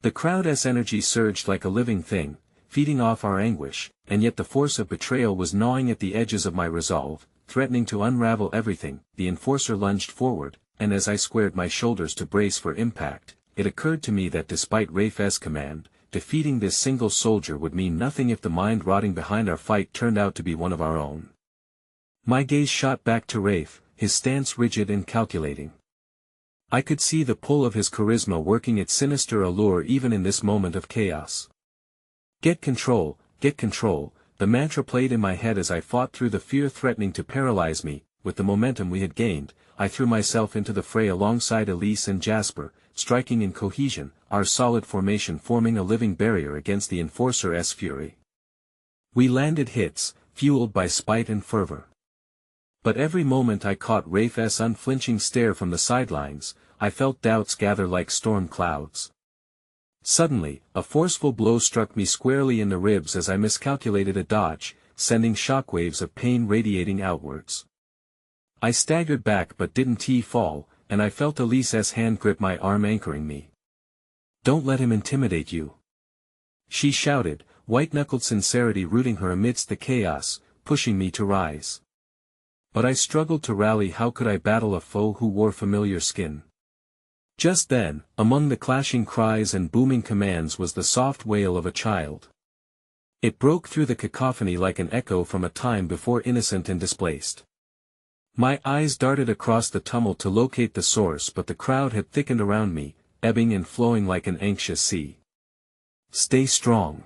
The crowd's energy surged like a living thing, feeding off our anguish, and yet the force of betrayal was gnawing at the edges of my resolve, threatening to unravel everything. The enforcer lunged forward, and as I squared my shoulders to brace for impact, it occurred to me that despite Rafe's command, defeating this single soldier would mean nothing if the mind rotting behind our fight turned out to be one of our own. My gaze shot back to Rafe, his stance rigid and calculating. I could see the pull of his charisma working its sinister allure even in this moment of chaos. Get control, the mantra played in my head as I fought through the fear threatening to paralyze me. With the momentum we had gained, I threw myself into the fray alongside Elise and Jasper, striking in cohesion, our solid formation forming a living barrier against the enforcer's fury. We landed hits, fueled by spite and fervor. But every moment I caught Rafe's unflinching stare from the sidelines, I felt doubts gather like storm clouds. Suddenly, a forceful blow struck me squarely in the ribs as I miscalculated a dodge, sending shockwaves of pain radiating outwards. I staggered back but didn't fall, and I felt Elise's hand grip my arm anchoring me. "Don't let him intimidate you," she shouted, white-knuckled sincerity rooting her amidst the chaos, pushing me to rise. But I struggled to rally. How could I battle a foe who wore familiar skin? Just then, among the clashing cries and booming commands was the soft wail of a child. It broke through the cacophony like an echo from a time before, innocent and displaced. My eyes darted across the tumult to locate the source, but the crowd had thickened around me, ebbing and flowing like an anxious sea. "Stay strong."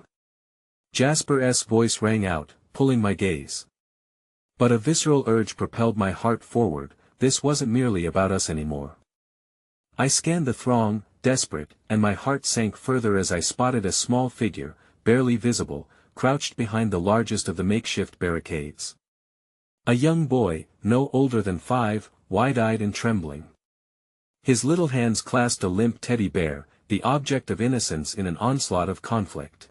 Jasper's voice rang out, pulling my gaze. But a visceral urge propelled my heart forward. This wasn't merely about us anymore. I scanned the throng, desperate, and my heart sank further as I spotted a small figure, barely visible, crouched behind the largest of the makeshift barricades. A young boy, no older than 5, wide-eyed and trembling. His little hands clasped a limp teddy bear, the object of innocence in an onslaught of conflict.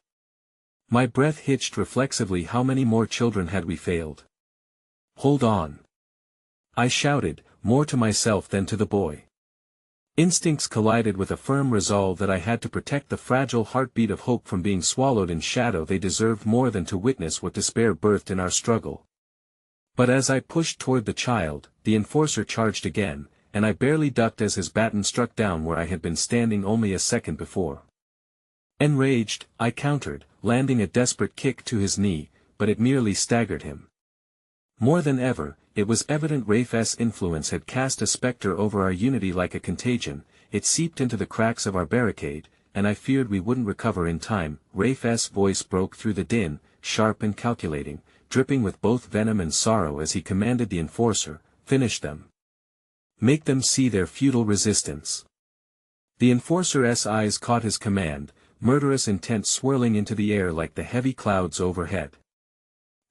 My breath hitched reflexively. How many more children had we failed? "Hold on!" I shouted, more to myself than to the boy. Instincts collided with a firm resolve that I had to protect the fragile heartbeat of hope from being swallowed in shadow. They deserved more than to witness what despair birthed in our struggle. But as I pushed toward the child, the enforcer charged again, and I barely ducked as his baton struck down where I had been standing only a second before. Enraged, I countered, landing a desperate kick to his knee, but it merely staggered him. More than ever, it was evident Rafe's influence had cast a specter over our unity like a contagion. It seeped into the cracks of our barricade, and I feared we wouldn't recover in time. Rafe's voice broke through the din, sharp and calculating, dripping with both venom and sorrow as he commanded the enforcer, "Finish them. Make them see their futile resistance." The enforcer's eyes caught his command, murderous intent swirling into the air like the heavy clouds overhead.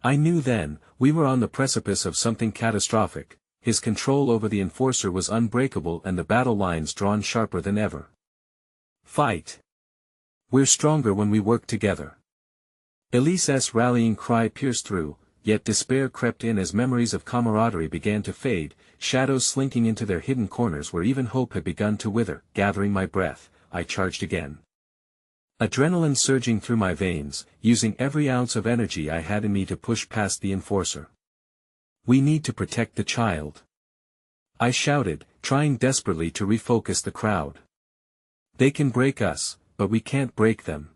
I knew then, we were on the precipice of something catastrophic. His control over the enforcer was unbreakable and the battle lines drawn sharper than ever. "Fight! We're stronger when we work together." Elise's rallying cry pierced through, yet despair crept in as memories of camaraderie began to fade, shadows slinking into their hidden corners where even hope had begun to wither. Gathering my breath, I charged again. Adrenaline surging through my veins, using every ounce of energy I had in me to push past the enforcer. "We need to protect the child," I shouted, trying desperately to refocus the crowd. "They can break us, but we can't break them."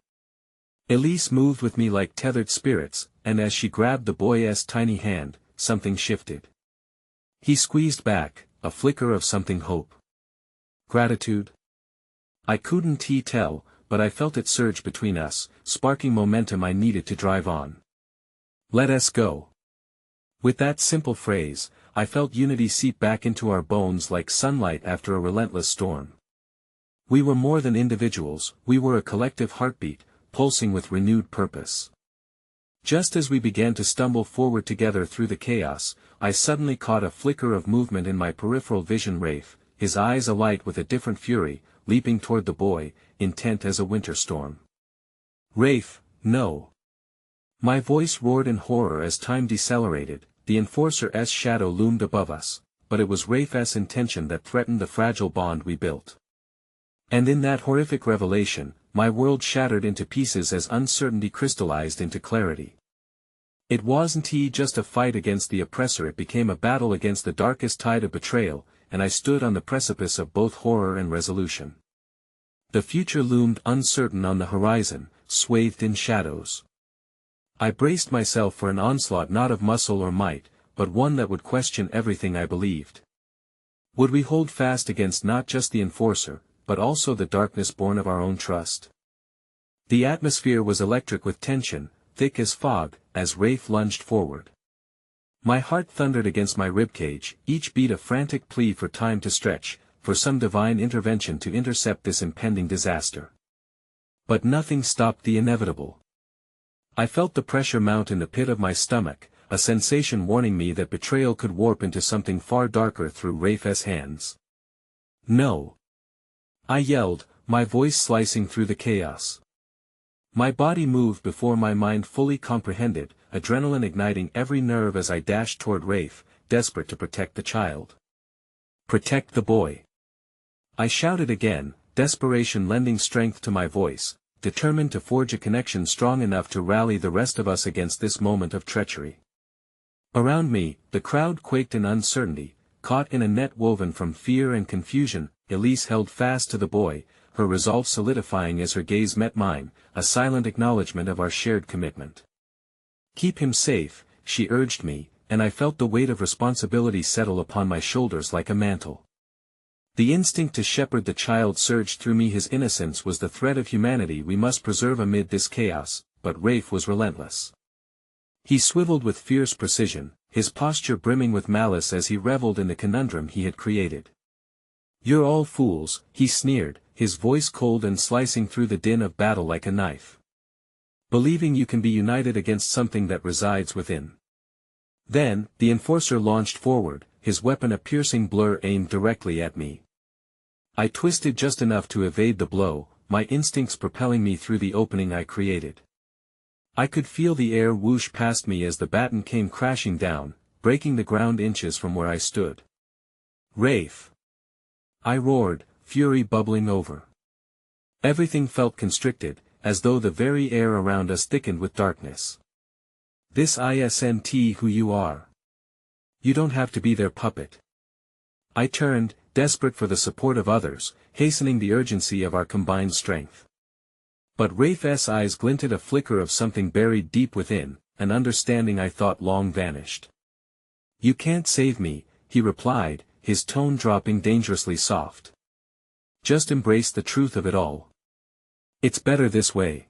Elise moved with me like tethered spirits, and as she grabbed the boy's tiny hand, something shifted. He squeezed back, a flicker of something. Hope? Gratitude? I couldn't tell, but I felt it surge between us, sparking momentum I needed to drive on. "Let us go." With that simple phrase, I felt unity seep back into our bones like sunlight after a relentless storm. We were more than individuals, we were a collective heartbeat, pulsing with renewed purpose. Just as we began to stumble forward together through the chaos, I suddenly caught a flicker of movement in my peripheral vision. Rafe, his eyes alight with a different fury, leaping toward the boy, intent as a winter storm. "Rafe, no!" My voice roared in horror as time decelerated. The enforcer's shadow loomed above us, but it was Rafe's intention that threatened the fragile bond we built. And in that horrific revelation, my world shattered into pieces as uncertainty crystallized into clarity. It wasn't just a fight against the oppressor, it became a battle against the darkest tide of betrayal, and I stood on the precipice of both horror and resolution. The future loomed uncertain on the horizon, swathed in shadows. I braced myself for an onslaught not of muscle or might, but one that would question everything I believed. Would we hold fast against not just the enforcer, but also the darkness born of our own trust? The atmosphere was electric with tension, thick as fog, as Rafe lunged forward. My heart thundered against my ribcage, each beat a frantic plea for time to stretch, for some divine intervention to intercept this impending disaster. But nothing stopped the inevitable. I felt the pressure mount in the pit of my stomach, a sensation warning me that betrayal could warp into something far darker through Rafe's hands. No! I yelled, my voice slicing through the chaos. My body moved before my mind fully comprehended, adrenaline igniting every nerve as I dashed toward Rafe, desperate to protect the child. Protect the boy. I shouted again, desperation lending strength to my voice, determined to forge a connection strong enough to rally the rest of us against this moment of treachery. Around me, the crowd quaked in uncertainty, caught in a net woven from fear and confusion. Elise held fast to the boy, her resolve solidifying as her gaze met mine, a silent acknowledgement of our shared commitment. Keep him safe, she urged me, and I felt the weight of responsibility settle upon my shoulders like a mantle. The instinct to shepherd the child surged through me. His innocence was the thread of humanity we must preserve amid this chaos, but Rafe was relentless. He swiveled with fierce precision, his posture brimming with malice as he reveled in the conundrum he had created. You're all fools, he sneered, his voice cold and slicing through the din of battle like a knife. Believing you can be united against something that resides within. Then, the enforcer launched forward, his weapon a piercing blur aimed directly at me. I twisted just enough to evade the blow, my instincts propelling me through the opening I created. I could feel the air whoosh past me as the baton came crashing down, breaking the ground inches from where I stood. Rafe! I roared, fury bubbling over. Everything felt constricted, as though the very air around us thickened with darkness. This isn't who you are. You don't have to be their puppet. I turned, desperate for the support of others, hastening the urgency of our combined strength. But Rafe's eyes glinted a flicker of something buried deep within, an understanding I thought long vanished. You can't save me, he replied, his tone dropping dangerously soft. Just embrace the truth of it all. It's better this way.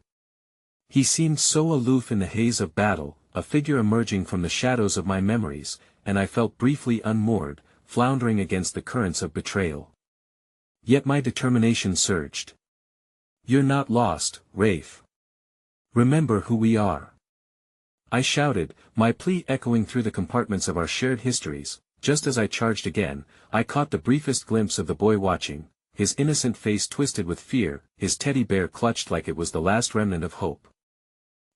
He seemed so aloof in the haze of battle, a figure emerging from the shadows of my memories, and I felt briefly unmoored, floundering against the currents of betrayal. Yet my determination surged. You're not lost, Rafe. Remember who we are. I shouted, my plea echoing through the compartments of our shared histories. Just as I charged again, I caught the briefest glimpse of the boy watching, his innocent face twisted with fear, his teddy bear clutched like it was the last remnant of hope.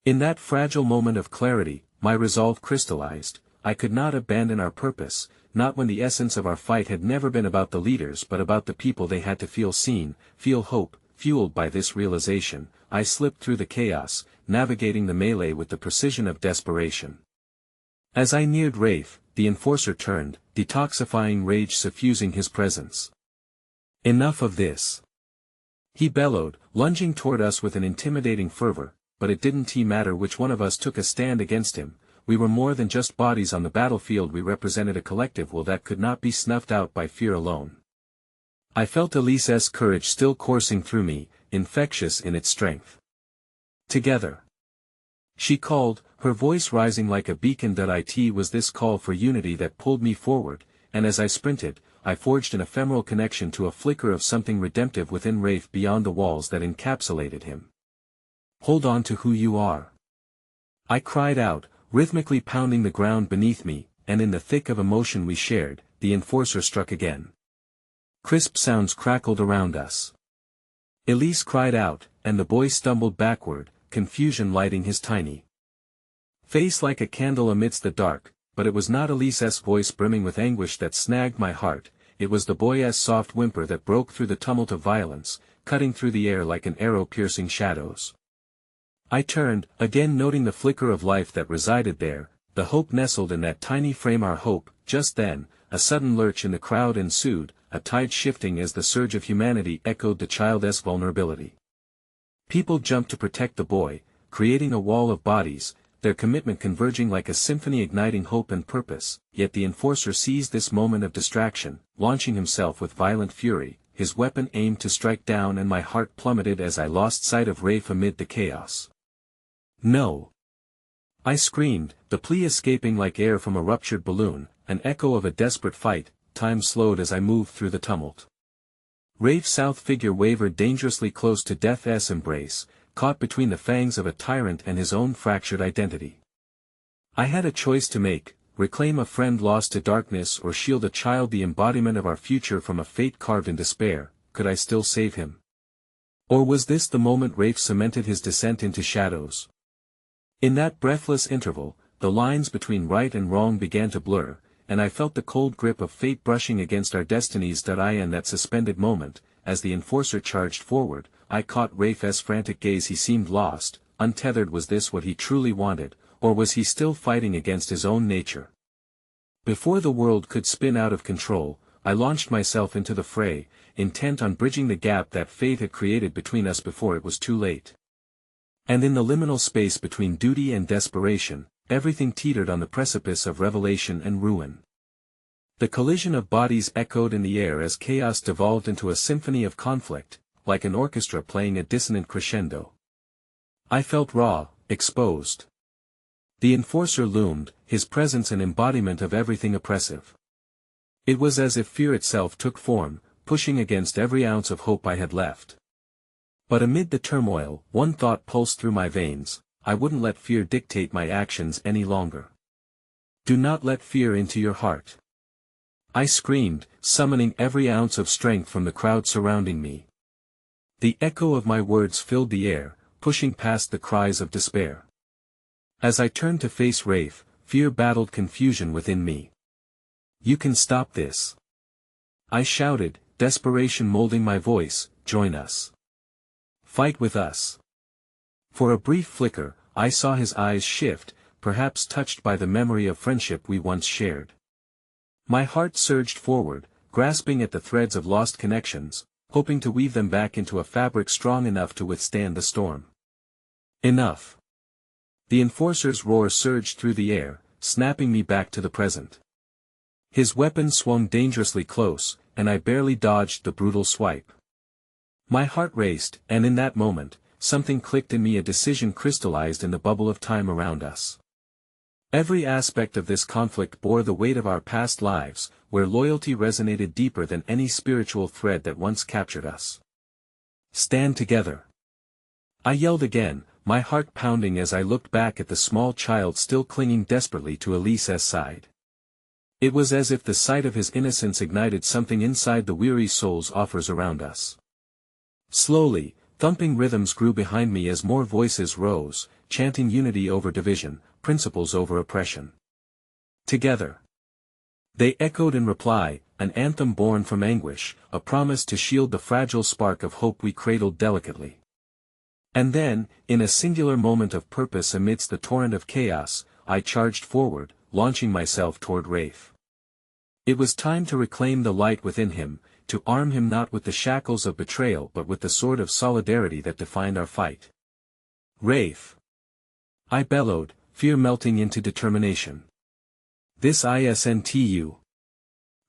In that fragile moment of clarity, my resolve crystallized. I could not abandon our purpose, not when the essence of our fight had never been about the leaders but about the people. They had to feel seen, feel hope. Fueled by this realization, I slipped through the chaos, navigating the melee with the precision of desperation. As I neared Rafe, the enforcer turned, detoxifying rage suffusing his presence. Enough of this. He bellowed, lunging toward us with an intimidating fervor, but it didn't matter which one of us took a stand against him. We were more than just bodies on the battlefield. We represented a collective will that could not be snuffed out by fear alone. I felt Elise's courage still coursing through me, infectious in its strength. Together. She called, her voice rising like a beacon. It was this call for unity that pulled me forward, and as I sprinted, I forged an ephemeral connection to a flicker of something redemptive within Rafe beyond the walls that encapsulated him. Hold on to who you are. I cried out, rhythmically pounding the ground beneath me, and in the thick of emotion we shared, the enforcer struck again. Crisp sounds crackled around us. Elise cried out, and the boy stumbled backward, confusion lighting his tiny face like a candle amidst the dark. But it was not Elise's voice brimming with anguish that snagged my heart, it was the boy's soft whimper that broke through the tumult of violence, cutting through the air like an arrow piercing shadows. I turned, again noting the flicker of life that resided there, the hope nestled in that tiny frame. Our hope. Just then, a sudden lurch in the crowd ensued, a tide shifting as the surge of humanity echoed the child's vulnerability. People jumped to protect the boy, creating a wall of bodies, their commitment converging like a symphony igniting hope and purpose. Yet the enforcer seized this moment of distraction, launching himself with violent fury, his weapon aimed to strike down, and my heart plummeted as I lost sight of Rafe amid the chaos. No! I screamed, the plea escaping like air from a ruptured balloon, an echo of a desperate fight. Time slowed as I moved through the tumult. Rafe's south figure wavered dangerously close to death's embrace, caught between the fangs of a tyrant and his own fractured identity. I had a choice to make: reclaim a friend lost to darkness or shield a child the embodiment of our future from a fate carved in despair. Could I still save him? Or was this the moment Rafe cemented his descent into shadows? In that breathless interval, the lines between right and wrong began to blur, and I felt the cold grip of fate brushing against our destinies. In that suspended moment, as the enforcer charged forward, I caught Rafe's frantic gaze. He seemed lost, untethered. Was this what he truly wanted, or was he still fighting against his own nature? Before the world could spin out of control, I launched myself into the fray, intent on bridging the gap that fate had created between us before it was too late. And in the liminal space between duty and desperation, everything teetered on the precipice of revelation and ruin. The collision of bodies echoed in the air as chaos devolved into a symphony of conflict, like an orchestra playing a dissonant crescendo. I felt raw, exposed. The enforcer loomed, his presence an embodiment of everything oppressive. It was as if fear itself took form, pushing against every ounce of hope I had left. But amid the turmoil, one thought pulsed through my veins: I wouldn't let fear dictate my actions any longer. Do not let fear into your heart. I screamed, summoning every ounce of strength from the crowd surrounding me. The echo of my words filled the air, pushing past the cries of despair. As I turned to face Rafe, fear battled confusion within me. You can stop this, I shouted, desperation molding my voice. Join us. Fight with us. For a brief flicker, I saw his eyes shift, perhaps touched by the memory of friendship we once shared. My heart surged forward, grasping at the threads of lost connections, hoping to weave them back into a fabric strong enough to withstand the storm. Enough. The enforcer's roar surged through the air, snapping me back to the present. His weapon swung dangerously close, and I barely dodged the brutal swipe. My heart raced, and in that moment, something clicked in me. A decision crystallized in the bubble of time around us. Every aspect of this conflict bore the weight of our past lives, where loyalty resonated deeper than any spiritual thread that once captured us. Stand together. I yelled again, my heart pounding as I looked back at the small child still clinging desperately to Elise's side. It was as if the sight of his innocence ignited something inside the weary souls offers around us. Slowly, thumping rhythms grew behind me as more voices rose, chanting unity over division, principles over oppression. Together. They echoed in reply, an anthem born from anguish, a promise to shield the fragile spark of hope we cradled delicately. And then, in a singular moment of purpose amidst the torrent of chaos, I charged forward, launching myself toward Rafe. It was time to reclaim the light within him, to arm him not with the shackles of betrayal but with the sword of solidarity that defined our fight. Rafe! I bellowed, fear melting into determination. This isn't you.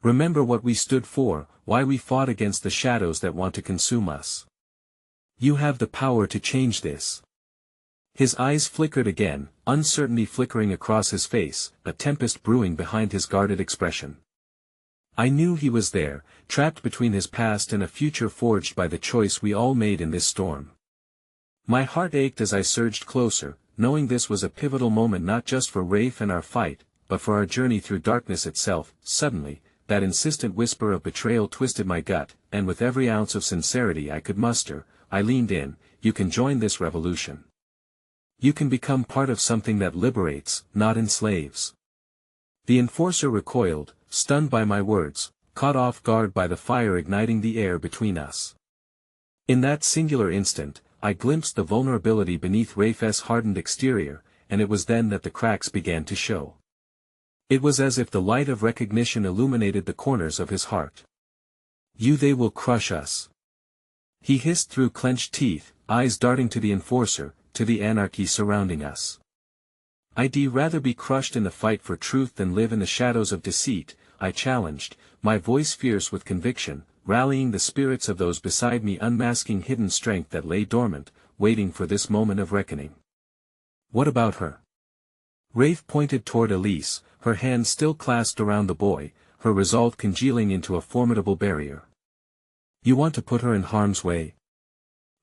Remember what we stood for, why we fought against the shadows that want to consume us. You have the power to change this. His eyes flickered again, uncertainty flickering across his face, a tempest brewing behind his guarded expression. I knew he was there, trapped between his past and a future forged by the choice we all made in this storm. My heart ached as I surged closer, knowing this was a pivotal moment not just for Rafe and our fight, but for our journey through darkness itself. Suddenly, that insistent whisper of betrayal twisted my gut, and with every ounce of sincerity I could muster, I leaned in. You can join this revolution. You can become part of something that liberates, not enslaves. The enforcer recoiled, stunned by my words, caught off guard by the fire igniting the air between us. In that singular instant, I glimpsed the vulnerability beneath Rafe's hardened exterior, and it was then that the cracks began to show. It was as if the light of recognition illuminated the corners of his heart. They will crush us. He hissed through clenched teeth, eyes darting to the enforcer, to the anarchy surrounding us. I'd rather be crushed in the fight for truth than live in the shadows of deceit, I challenged, my voice fierce with conviction, rallying the spirits of those beside me, unmasking hidden strength that lay dormant, waiting for this moment of reckoning. What about her? Rafe pointed toward Elise, her hand still clasped around the boy, her resolve congealing into a formidable barrier. You want to put her in harm's way?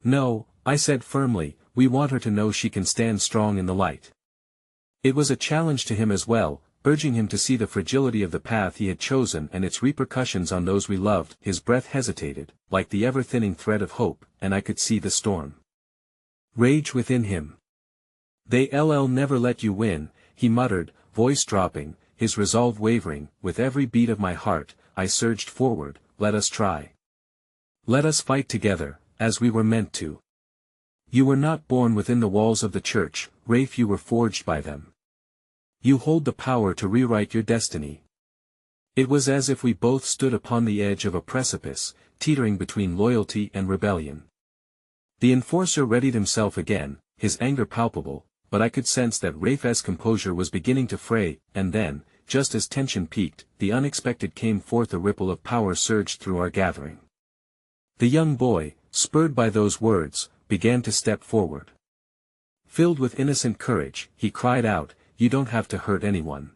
No, I said firmly, we want her to know she can stand strong in the light. It was a challenge to him as well, urging him to see the fragility of the path he had chosen and its repercussions on those we loved. His breath hesitated, like the ever-thinning thread of hope, and I could see the storm rage within him. They'll never let you win, he muttered, voice dropping, his resolve wavering. With every beat of my heart, I surged forward. Let us try. Let us fight together, as we were meant to. You were not born within the walls of the church, Rafe, you were forged by them. You hold the power to rewrite your destiny. It was as if we both stood upon the edge of a precipice, teetering between loyalty and rebellion. The enforcer readied himself again, his anger palpable, but I could sense that Rafe's composure was beginning to fray, and then, just as tension peaked, the unexpected came forth. A ripple of power surged through our gathering. The young boy, spurred by those words, began to step forward. Filled with innocent courage, he cried out, "You don't have to hurt anyone."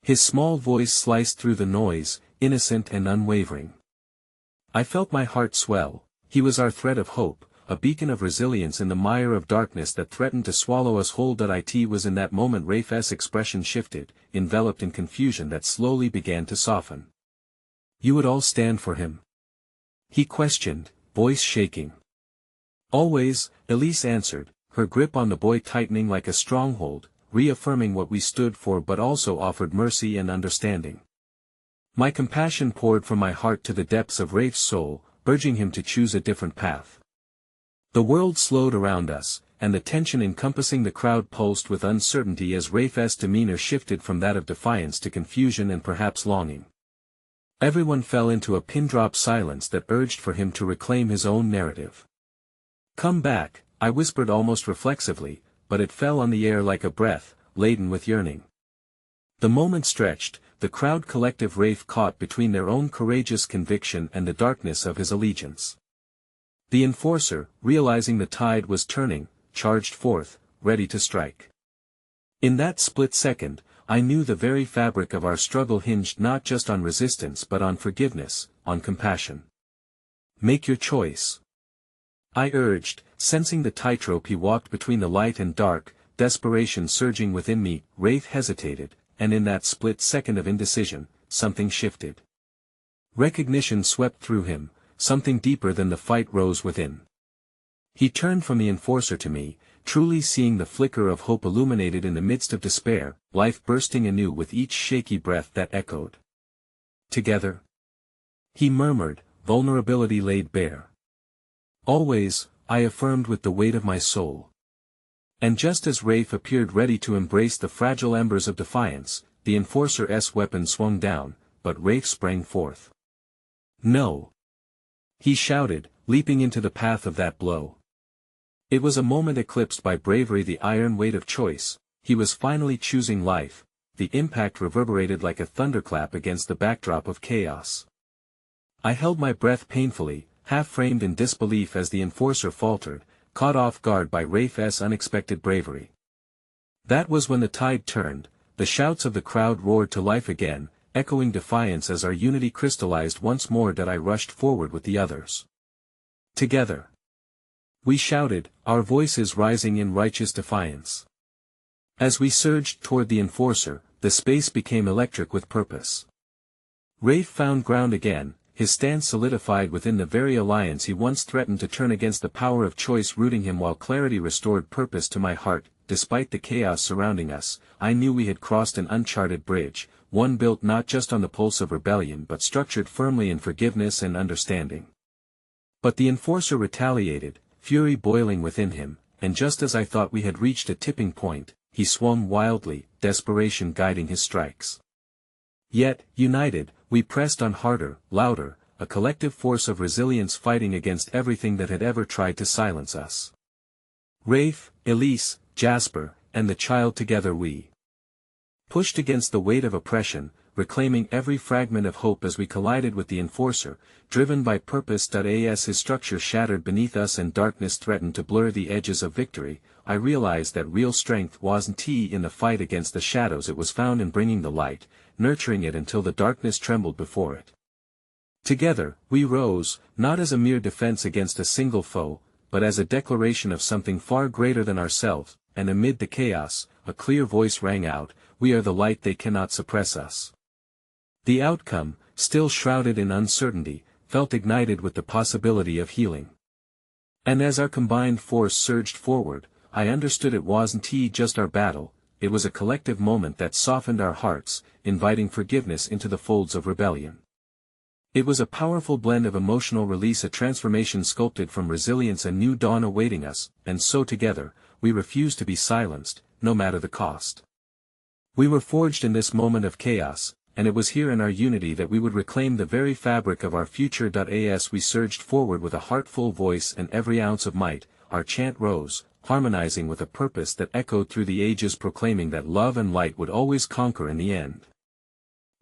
His small voice sliced through the noise, innocent and unwavering. I felt my heart swell. He was our thread of hope, a beacon of resilience in the mire of darkness that threatened to swallow us whole. It was in that moment Rafe's expression shifted, enveloped in confusion that slowly began to soften. You would all stand for him? He questioned, voice shaking. Always, Elise answered, her grip on the boy tightening like a stronghold, reaffirming what we stood for but also offered mercy and understanding. My compassion poured from my heart to the depths of Rafe's soul, urging him to choose a different path. The world slowed around us, and the tension encompassing the crowd pulsed with uncertainty as Rafe's demeanor shifted from that of defiance to confusion and perhaps longing. Everyone fell into a pin-drop silence that urged for him to reclaim his own narrative. Come back, I whispered almost reflexively, but it fell on the air like a breath, laden with yearning. The moment stretched, the crowd collective Rafe caught between their own courageous conviction and the darkness of his allegiance. The enforcer, realizing the tide was turning, charged forth, ready to strike. In that split second, I knew the very fabric of our struggle hinged not just on resistance but on forgiveness, on compassion. Make your choice. I urged, sensing the tightrope he walked between the light and dark, desperation surging within me. Rafe hesitated, and in that split second of indecision, something shifted. Recognition swept through him, something deeper than the fight rose within. He turned from the enforcer to me, truly seeing the flicker of hope illuminated in the midst of despair, life bursting anew with each shaky breath that echoed. Together. He murmured, vulnerability laid bare. Always, I affirmed with the weight of my soul. And just as Rafe appeared ready to embrace the fragile embers of defiance, the enforcer's weapon swung down, but Rafe sprang forth. No! He shouted, leaping into the path of that blow. It was a moment eclipsed by bravery, the iron weight of choice. He was finally choosing life. The impact reverberated like a thunderclap against the backdrop of chaos. I held my breath painfully, half-framed in disbelief as the enforcer faltered, caught off guard by Rafe's unexpected bravery. That was when the tide turned, the shouts of the crowd roared to life again, echoing defiance as our unity crystallized once more. I rushed forward with the others. Together. We shouted, our voices rising in righteous defiance. As we surged toward the enforcer, the space became electric with purpose. Rafe found ground again, his stance solidified within the very alliance he once threatened to turn against. The power of choice rooting him while clarity restored purpose to my heart. Despite the chaos surrounding us, I knew we had crossed an uncharted bridge, one built not just on the pulse of rebellion but structured firmly in forgiveness and understanding. But the enforcer retaliated, fury boiling within him, and just as I thought we had reached a tipping point, he swung wildly, desperation guiding his strikes. Yet, united, we pressed on harder, louder, a collective force of resilience fighting against everything that had ever tried to silence us. Rafe, Elise, Jasper, and the child, together we pushed against the weight of oppression, reclaiming every fragment of hope as we collided with the enforcer, driven by purpose. As his structure shattered beneath us and darkness threatened to blur the edges of victory, I realized that real strength wasn't in the fight against the shadows, it was found in bringing the light, nurturing it until the darkness trembled before it. Together, we rose, not as a mere defense against a single foe, but as a declaration of something far greater than ourselves, and amid the chaos, a clear voice rang out, "We are the light, they cannot suppress us." The outcome, still shrouded in uncertainty, felt ignited with the possibility of healing. And as our combined force surged forward, I understood it wasn't just our battle, it was a collective moment that softened our hearts, inviting forgiveness into the folds of rebellion. It was a powerful blend of emotional release, a transformation sculpted from resilience, a new dawn awaiting us, and so together, we refused to be silenced, no matter the cost. We were forged in this moment of chaos, and it was here in our unity that we would reclaim the very fabric of our future. As we surged forward with a heartful voice and every ounce of might, our chant rose, harmonizing with a purpose that echoed through the ages, proclaiming that love and light would always conquer in the end.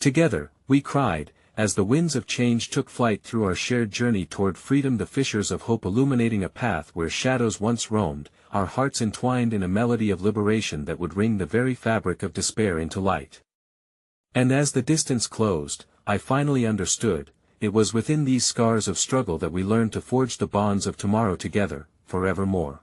Together, we cried, as the winds of change took flight through our shared journey toward freedom, the fissures of hope illuminating a path where shadows once roamed, our hearts entwined in a melody of liberation that would wring the very fabric of despair into light. And as the distance closed, I finally understood, it was within these scars of struggle that we learned to forge the bonds of tomorrow together, forevermore.